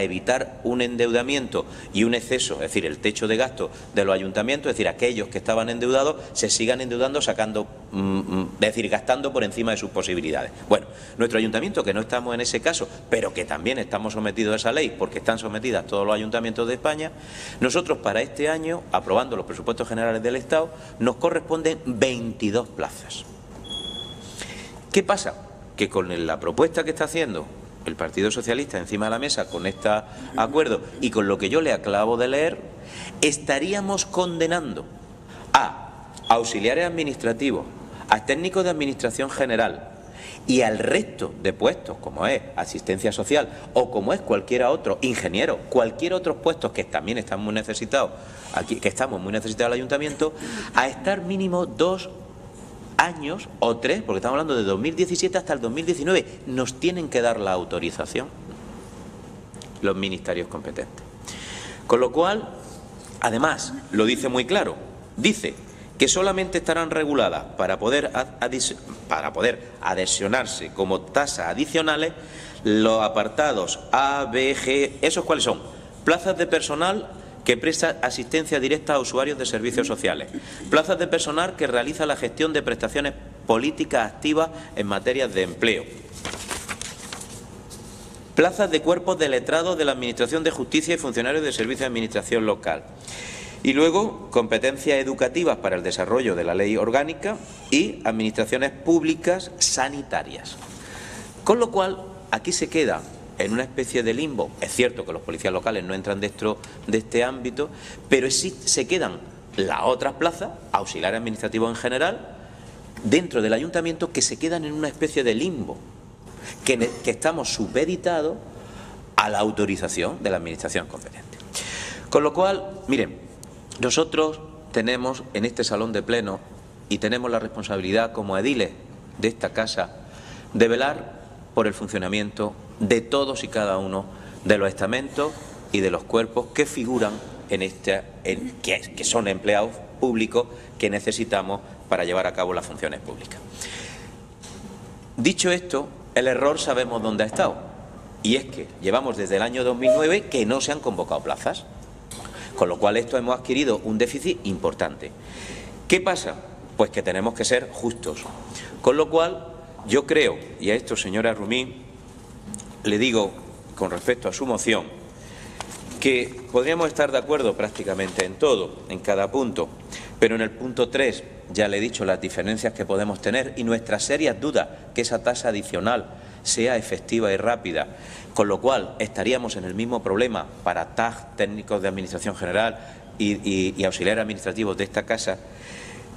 evitar un endeudamiento y un exceso, es decir, el techo de gasto de los ayuntamientos, es decir, aquellos que estaban endeudados se sigan endeudando sacando, es decir, gastando por encima de sus posibilidades. Bueno, nuestro ayuntamiento, que no estamos en ese caso, pero que también estamos sometidos a esa ley, porque están sometidas todos los ayuntamientos de España, nosotros para este año, aprobando los presupuestos generales del Estado, nos corresponden 22 plazas. ¿Qué pasa? Que con la propuesta que está haciendo el Partido Socialista encima de la mesa, con este acuerdo y con lo que yo le acabo de leer, estaríamos condenando a auxiliares administrativos, a técnicos de administración general y al resto de puestos, como es asistencia social o como es cualquier otro, ingeniero, cualquier otro puestos que también están muy necesitados, aquí, que estamos muy necesitados al ayuntamiento, a estar mínimo 2 años o 3, porque estamos hablando de 2017 hasta el 2019, nos tienen que dar la autorización los ministerios competentes. Con lo cual, además, lo dice muy claro, dice que solamente estarán reguladas para poder adhesionarse como tasas adicionales los apartados A, B, G, ¿esos cuáles son? Plazas de personal que presta asistencia directa a usuarios de servicios sociales, plazas de personal que realiza la gestión de prestaciones políticas activas en materia de empleo, plazas de cuerpos de letrados de la Administración de Justicia y funcionarios de servicios de administración local. Y luego, competencias educativas para el desarrollo de la ley orgánica y administraciones públicas sanitarias. Con lo cual, aquí se queda en una especie de limbo. Es cierto que los policías locales no entran dentro de este ámbito, pero sí se quedan las otras plazas, auxiliares administrativos en general, dentro del ayuntamiento, que se quedan en una especie de limbo, que estamos supeditados a la autorización de la administración competente. Con lo cual, miren, nosotros tenemos en este salón de pleno y tenemos la responsabilidad como ediles de esta casa de velar por el funcionamiento de todos y cada uno de los estamentos y de los cuerpos que figuran que son empleados públicos que necesitamos para llevar a cabo las funciones públicas. Dicho esto, el error sabemos dónde ha estado, y es que llevamos desde el año 2009 que no se han convocado plazas, con lo cual esto hemos adquirido un déficit importante. ¿Qué pasa? Pues que tenemos que ser justos, con lo cual yo creo, y a esto, señora Rumí, le digo con respecto a su moción, que podríamos estar de acuerdo prácticamente en todo, en cada punto, pero en el punto 3 ya le he dicho las diferencias que podemos tener y nuestras serias dudas que esa tasa adicional sea efectiva y rápida, con lo cual estaríamos en el mismo problema para TAG, técnicos de administración general y auxiliares administrativos de esta casa.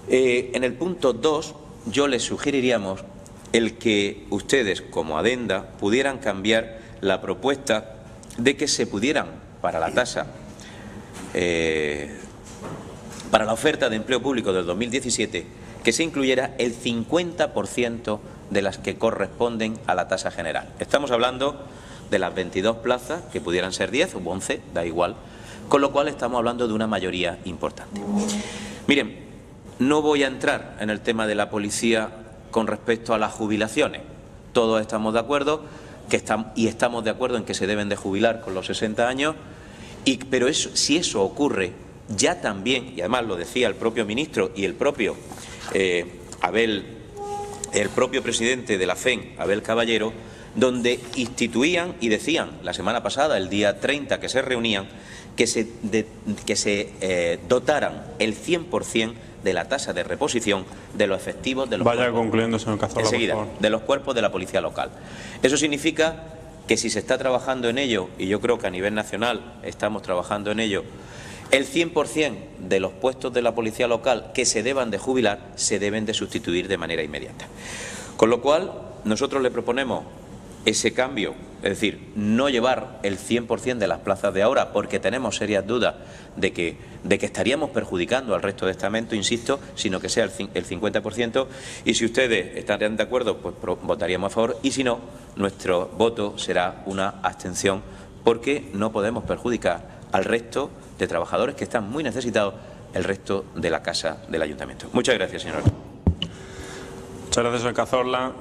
En el punto 2 yo les sugeriríamos el que ustedes, como adenda, pudieran cambiar la propuesta de que se pudieran, para la tasa, para la oferta de empleo público del 2017, que se incluyera el 50% de las que corresponden a la tasa general. Estamos hablando de las 22 plazas, que pudieran ser 10 o 11, da igual, con lo cual estamos hablando de una mayoría importante. Miren, no voy a entrar en el tema de la policía con respecto a las jubilaciones. Todos estamos de acuerdo y estamos de acuerdo en que se deben de jubilar con los 60 años, pero si eso ocurre, ya también, y además lo decía el propio ministro y el propio presidente de la FEN, Abel Caballero, donde instituían y decían la semana pasada, el día 30 que se reunían, que se dotaran el 100% de la tasa de reposición de los efectivos de los Vaya concluyendo, señor Cazorla, enseguida, por favor. de los cuerpos de la policía local. Eso significa que si se está trabajando en ello, y yo creo que a nivel nacional estamos trabajando en ello, el 100% de los puestos de la policía local que se deban de jubilar se deben de sustituir de manera inmediata. Con lo cual, nosotros le proponemos ese cambio, es decir, no llevar el 100% de las plazas de ahora, porque tenemos serias dudas de que estaríamos perjudicando al resto de estamento, insisto, sino que sea el 50%, y si ustedes estarían de acuerdo, pues votaríamos a favor, y si no, nuestro voto será una abstención, porque no podemos perjudicar al resto de trabajadores que están muy necesitados, el resto de la casa del Ayuntamiento. Muchas gracias, señor alcalde. Muchas gracias, señor Cazorla.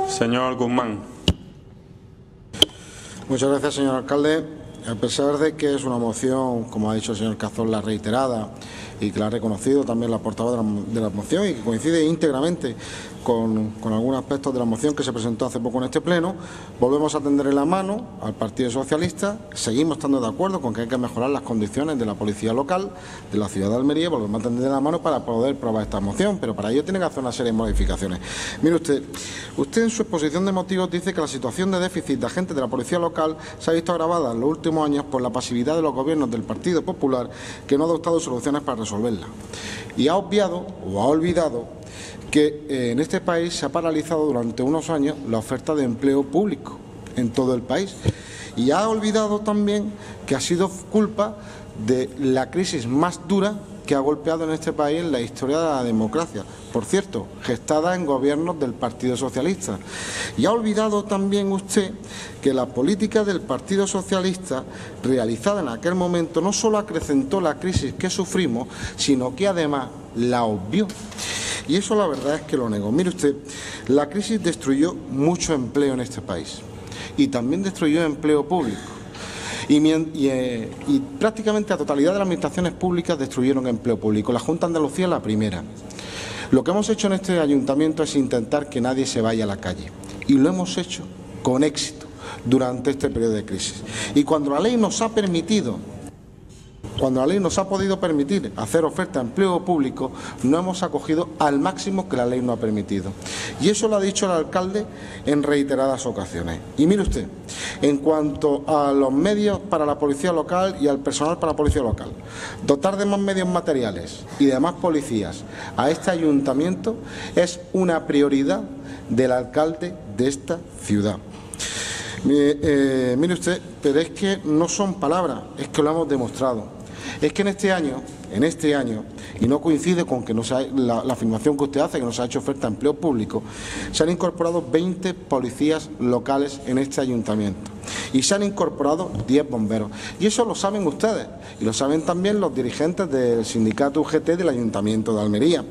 Señor Guzmán. Muchas gracias, señor alcalde. A pesar de que es una moción, como ha dicho el señor Cazorla, reiterada y que la ha reconocido también la portavoz de la moción y que coincide íntegramente con algunos aspectos de la moción que se presentó hace poco en este pleno, volvemos a tenderle la mano al Partido Socialista. Seguimos estando de acuerdo con que hay que mejorar las condiciones de la policía local de la ciudad de Almería. Volvemos a tenderle la mano para poder aprobar esta moción, pero para ello tiene que hacer una serie de modificaciones. Mire usted en su exposición de motivos dice que la situación de déficit de agentes de la policía local se ha visto agravada en los últimos años por la pasividad de los gobiernos del Partido Popular, que no ha adoptado soluciones para resolverla. Y ha obviado o ha olvidado que en este país se ha paralizado durante unos años la oferta de empleo público en todo el país. Y ha olvidado también que ha sido culpa de la crisis más dura que ha golpeado en este país en la historia de la democracia, por cierto, gestada en gobiernos del Partido Socialista. Y ha olvidado también usted que la política del Partido Socialista realizada en aquel momento no solo acrecentó la crisis que sufrimos, sino que además la obvió. Y eso la verdad es que lo negó. Mire usted, la crisis destruyó mucho empleo en este país y también destruyó empleo público. Y prácticamente la totalidad de las administraciones públicas destruyeron empleo público. La Junta de Andalucía la primera. Lo que hemos hecho en este ayuntamiento es intentar que nadie se vaya a la calle. Y lo hemos hecho con éxito durante este periodo de crisis. Y cuando la ley nos ha permitido, cuando la ley nos ha podido permitir hacer oferta de empleo público, no hemos acogido al máximo que la ley nos ha permitido. Y eso lo ha dicho el alcalde en reiteradas ocasiones. Y mire usted, en cuanto a los medios para la policía local y al personal para la policía local, dotar de más medios materiales y de más policías a este ayuntamiento es una prioridad del alcalde de esta ciudad. Mire usted, pero es que no son palabras, es que lo hemos demostrado. Es que en este año, y no coincide con que no se ha, la afirmación que usted hace, que no se ha hecho oferta de empleo público, se han incorporado 20 policías locales en este ayuntamiento y se han incorporado 10 bomberos. Y eso lo saben ustedes y lo saben también los dirigentes del sindicato UGT del Ayuntamiento de Almería.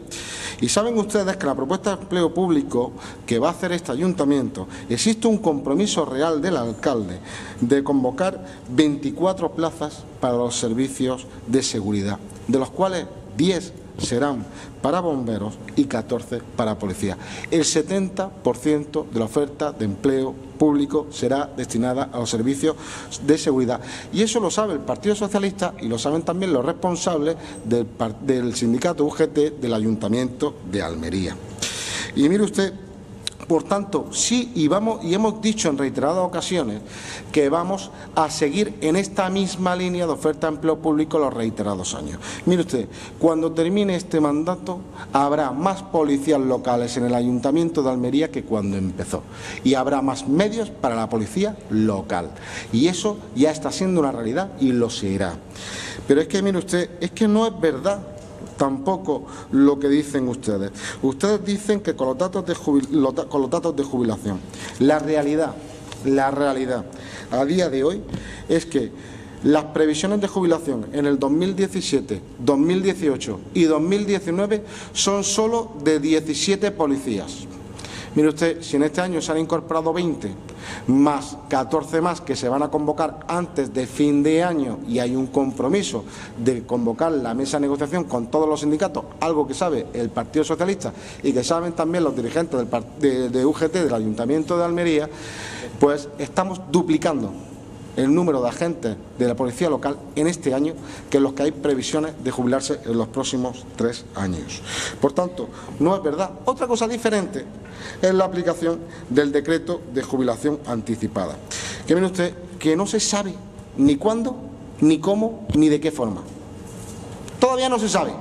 Y saben ustedes que la propuesta de empleo público que va a hacer este ayuntamiento, existe un compromiso real del alcalde de convocar 24 plazas para los servicios de seguridad, de los cuales 10 serán para bomberos y 14 para policía. El 70% de la oferta de empleo público será destinada a los servicios de seguridad. Y eso lo sabe el Partido Socialista y lo saben también los responsables del sindicato UGT del Ayuntamiento de Almería. Y mire usted, por tanto, sí, y hemos dicho en reiteradas ocasiones que vamos a seguir en esta misma línea de oferta de empleo público los reiterados años. Mire usted, cuando termine este mandato habrá más policías locales en el Ayuntamiento de Almería que cuando empezó. Y habrá más medios para la policía local. Y eso ya está siendo una realidad y lo será. Pero es que, mire usted, es que no es verdad tampoco lo que dicen ustedes. Ustedes dicen que con los datos de jubilación. La realidad a día de hoy es que las previsiones de jubilación en el 2017, 2018 y 2019 son solo de 17 policías. Mire usted, si en este año se han incorporado 20, más 14 más que se van a convocar antes de fin de año, y hay un compromiso de convocar la mesa de negociación con todos los sindicatos, algo que sabe el Partido Socialista y que saben también los dirigentes de UGT del Ayuntamiento de Almería, pues estamos duplicando el número de agentes de la policía local en este año que en los que hay previsiones de jubilarse en los próximos 3 años. Por tanto, no es verdad. Otra cosa diferente es la aplicación del decreto de jubilación anticipada, que mire usted que no se sabe ni cuándo, ni cómo, ni de qué forma. Todavía no se sabe,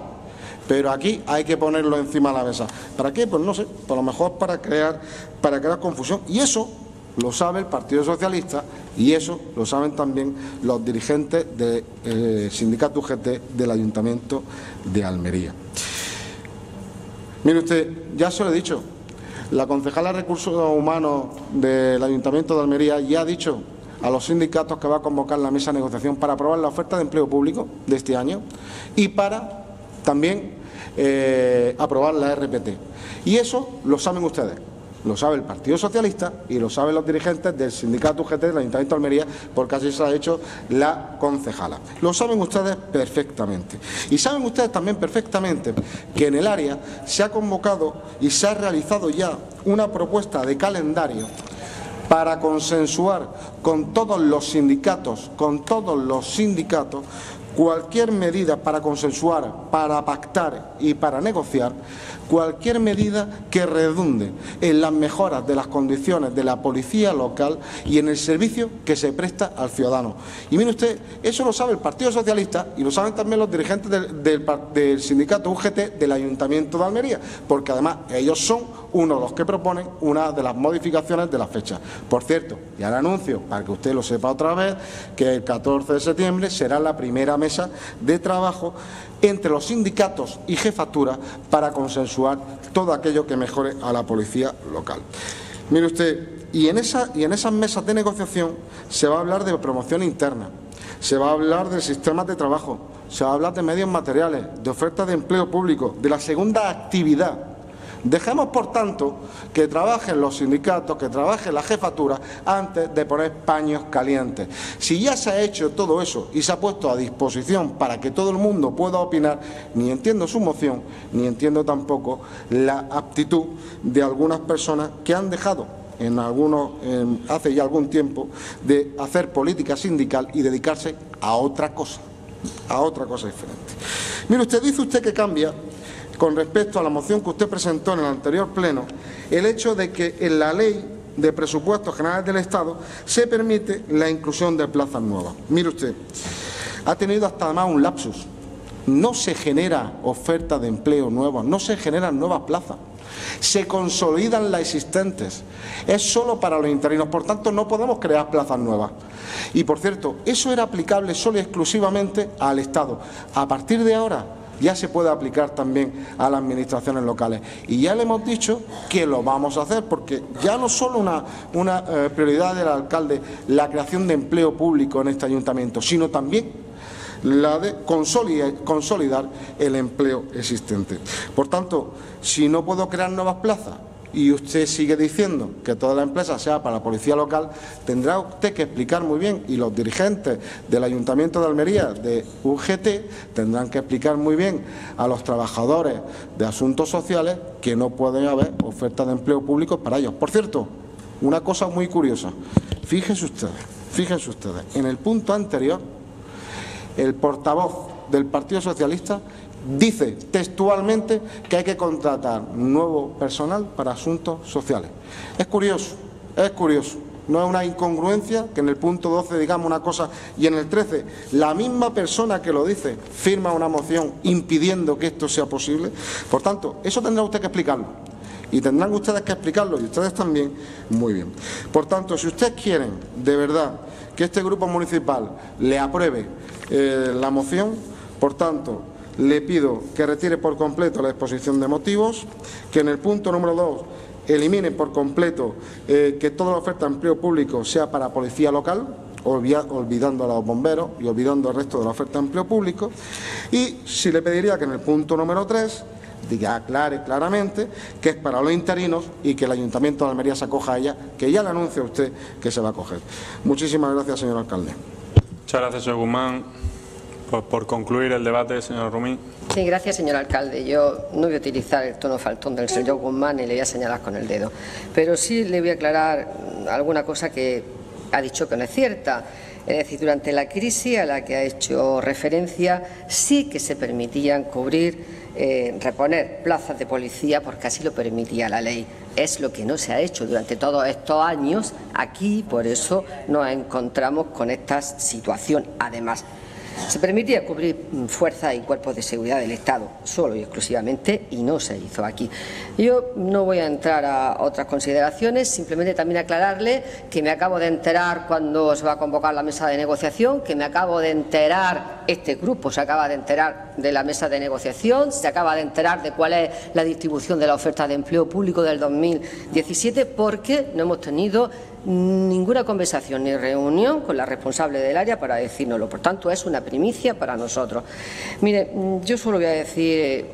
pero aquí hay que ponerlo encima de la mesa. ¿Para qué? Pues no sé, por lo mejor para crear confusión, y eso lo sabe el Partido Socialista y eso lo saben también los dirigentes del sindicato UGT del Ayuntamiento de Almería. Mire usted, ya se lo he dicho, la concejala de Recursos Humanos del Ayuntamiento de Almería ya ha dicho a los sindicatos que va a convocar la mesa de negociación para aprobar la oferta de empleo público de este año y para también aprobar la RPT. Y eso lo saben ustedes. Lo sabe el Partido Socialista y lo saben los dirigentes del sindicato UGT del Ayuntamiento de Almería, porque así se lo ha hecho la concejala. Lo saben ustedes perfectamente. Y saben ustedes también perfectamente que en el área se ha convocado y se ha realizado ya una propuesta de calendario para consensuar con todos los sindicatos, cualquier medida para consensuar, para pactar y para negociar, cualquier medida que redunde en las mejoras de las condiciones de la policía local y en el servicio que se presta al ciudadano. Y mire usted, eso lo sabe el Partido Socialista y lo saben también los dirigentes del sindicato UGT del Ayuntamiento de Almería, porque además ellos son uno de los que proponen una de las modificaciones de la fecha. Por cierto, ya le anuncio, para que usted lo sepa otra vez, que el 14 de septiembre será la primera mesa de trabajo entre los sindicatos y jefatura para consensuar todo aquello que mejore a la policía local. Mire usted, y en esas mesas de negociación se va a hablar de promoción interna, se va a hablar de sistemas de trabajo, se va a hablar de medios materiales, de ofertas de empleo público, de la segunda actividad. Dejemos, por tanto, que trabajen los sindicatos, que trabaje la jefatura antes de poner paños calientes. Si ya se ha hecho todo eso y se ha puesto a disposición para que todo el mundo pueda opinar, ni entiendo su moción, ni entiendo tampoco la aptitud de algunas personas que han dejado hace ya algún tiempo de hacer política sindical y dedicarse a otra cosa diferente. Mire usted, dice usted que cambia con respecto a la moción que usted presentó en el anterior pleno, el hecho de que en la Ley de Presupuestos Generales del Estado se permite la inclusión de plazas nuevas. Mire usted, ha tenido hasta además un lapsus. No se genera oferta de empleo nueva, no se generan nuevas plazas. Se consolidan las existentes. Es solo para los interinos, por tanto no podemos crear plazas nuevas. Y por cierto, eso era aplicable solo y exclusivamente al Estado. A partir de ahora ya se puede aplicar también a las administraciones locales. Y ya le hemos dicho que lo vamos a hacer, porque ya no solo una prioridad del alcalde la creación de empleo público en este ayuntamiento, sino también la de consolidar el empleo existente. Por tanto, si no puedo crear nuevas plazas y usted sigue diciendo que toda la empresa sea para la policía local, tendrá usted que explicar muy bien, y los dirigentes del Ayuntamiento de Almería, de UGT, tendrán que explicar muy bien a los trabajadores de asuntos sociales que no puede haber oferta de empleo público para ellos. Por cierto, una cosa muy curiosa, fíjense ustedes, en el punto anterior, el portavoz del Partido Socialista dice textualmente que hay que contratar nuevo personal para asuntos sociales. Es curioso, no es una incongruencia que en el punto 12 digamos una cosa y en el 13 la misma persona que lo dice firma una moción impidiendo que esto sea posible. Por tanto, eso tendrá usted que explicarlo. Y tendrán ustedes que explicarlo, y ustedes también, muy bien. Por tanto, si ustedes quieren de verdad que este grupo municipal le apruebe la moción, por tanto, le pido que retire por completo la exposición de motivos, que en el punto número 2 elimine por completo que toda la oferta de empleo público sea para policía local, olvidando a los bomberos y olvidando el resto de la oferta de empleo público, y si le pediría que en el punto número 3 diga, aclare claramente que es para los interinos y que el Ayuntamiento de Almería se acoja a ella, que ya le anuncie a usted que se va a acoger. Muchísimas gracias, señor alcalde. Muchas gracias, señor Guzmán. Pues por concluir el debate, señor Rumí. Sí, gracias, señor alcalde. Yo no voy a utilizar el tono faltón del señor Guzmán ni le voy a señalar con el dedo, pero sí le voy a aclarar alguna cosa que ha dicho que no es cierta. Es decir, durante la crisis a la que ha hecho referencia, sí que se permitían reponer plazas de policía porque así lo permitía la ley. Es lo que no se ha hecho durante todos estos años aquí, por eso nos encontramos con esta situación. Además, se permitía cubrir fuerzas y cuerpos de seguridad del Estado, solo y exclusivamente, y no se hizo aquí. Yo no voy a entrar a otras consideraciones, simplemente también aclararle que me acabo de enterar cuando se va a convocar la mesa de negociación, que me acabo de enterar, este grupo se acaba de enterar de la mesa de negociación, se acaba de enterar de cuál es la distribución de la oferta de empleo público del 2017, porque no hemos tenido ninguna conversación ni reunión con la responsable del área para decírnoslo. Por tanto, es una primicia para nosotros. Mire, yo solo voy a decir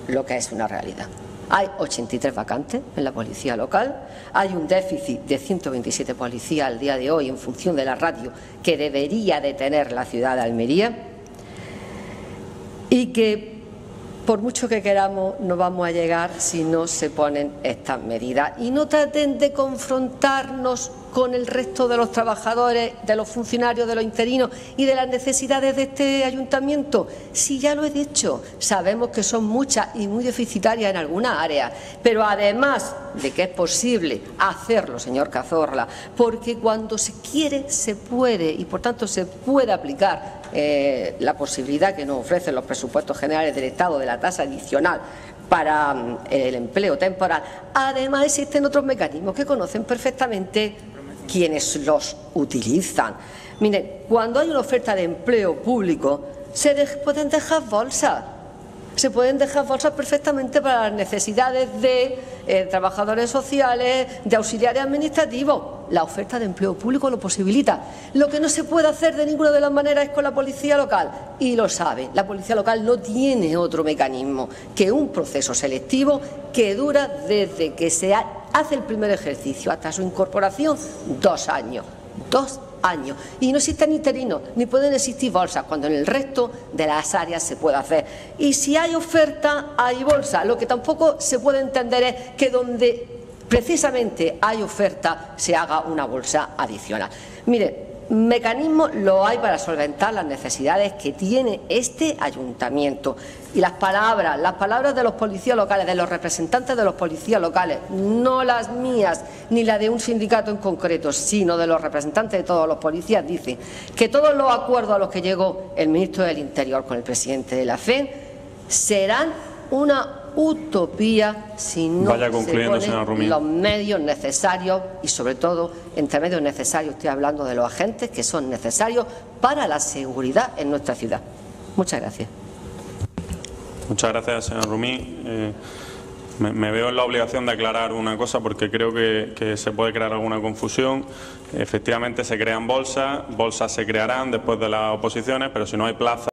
lo que es una realidad. Hay 83 vacantes en la policía local, hay un déficit de 127 policías al día de hoy en función de la ratio que debería de tener la ciudad de Almería y que por mucho que queramos no vamos a llegar si no se ponen estas medidas. Y no traten de confrontarnos con el resto de los trabajadores, de los funcionarios, de los interinos y de las necesidades de este ayuntamiento. Si ya lo he dicho, sabemos que son muchas y muy deficitarias en algunas áreas, pero además de que es posible hacerlo, señor Cazorla, porque cuando se quiere se puede y por tanto se puede aplicar la posibilidad que nos ofrecen los presupuestos generales del Estado de la tasa adicional para el empleo temporal. Además existen otros mecanismos que conocen perfectamente quienes los utilizan. Miren, cuando hay una oferta de empleo público pueden dejar bolsas. Se pueden dejar bolsas perfectamente para las necesidades de trabajadores sociales, de auxiliares administrativos. La oferta de empleo público lo posibilita. Lo que no se puede hacer de ninguna de las maneras es con la policía local. Y lo sabe, la policía local no tiene otro mecanismo que un proceso selectivo que dura desde que se hace el primer ejercicio hasta su incorporación 2 años. 2 años. Y no existen interinos, ni pueden existir bolsas, cuando en el resto de las áreas se puede hacer. Y si hay oferta, hay bolsa. Lo que tampoco se puede entender es que donde precisamente hay oferta se haga una bolsa adicional. Mire, mecanismos lo hay para solventar las necesidades que tiene este ayuntamiento. Y las palabras de los policías locales, de los representantes de los policías locales, no las mías ni la de un sindicato en concreto, sino de los representantes de todos los policías, dicen que todos los acuerdos a los que llegó el ministro del Interior con el presidente de la FEN serán una utopía si no se ponen los medios necesarios y sobre todo entre medios necesarios estoy hablando de los agentes que son necesarios para la seguridad en nuestra ciudad. Muchas gracias. Muchas gracias, señor Rumí. Me veo en la obligación de aclarar una cosa porque creo que se puede crear alguna confusión. Efectivamente se crean bolsas se crearán después de las oposiciones, pero si no hay plaza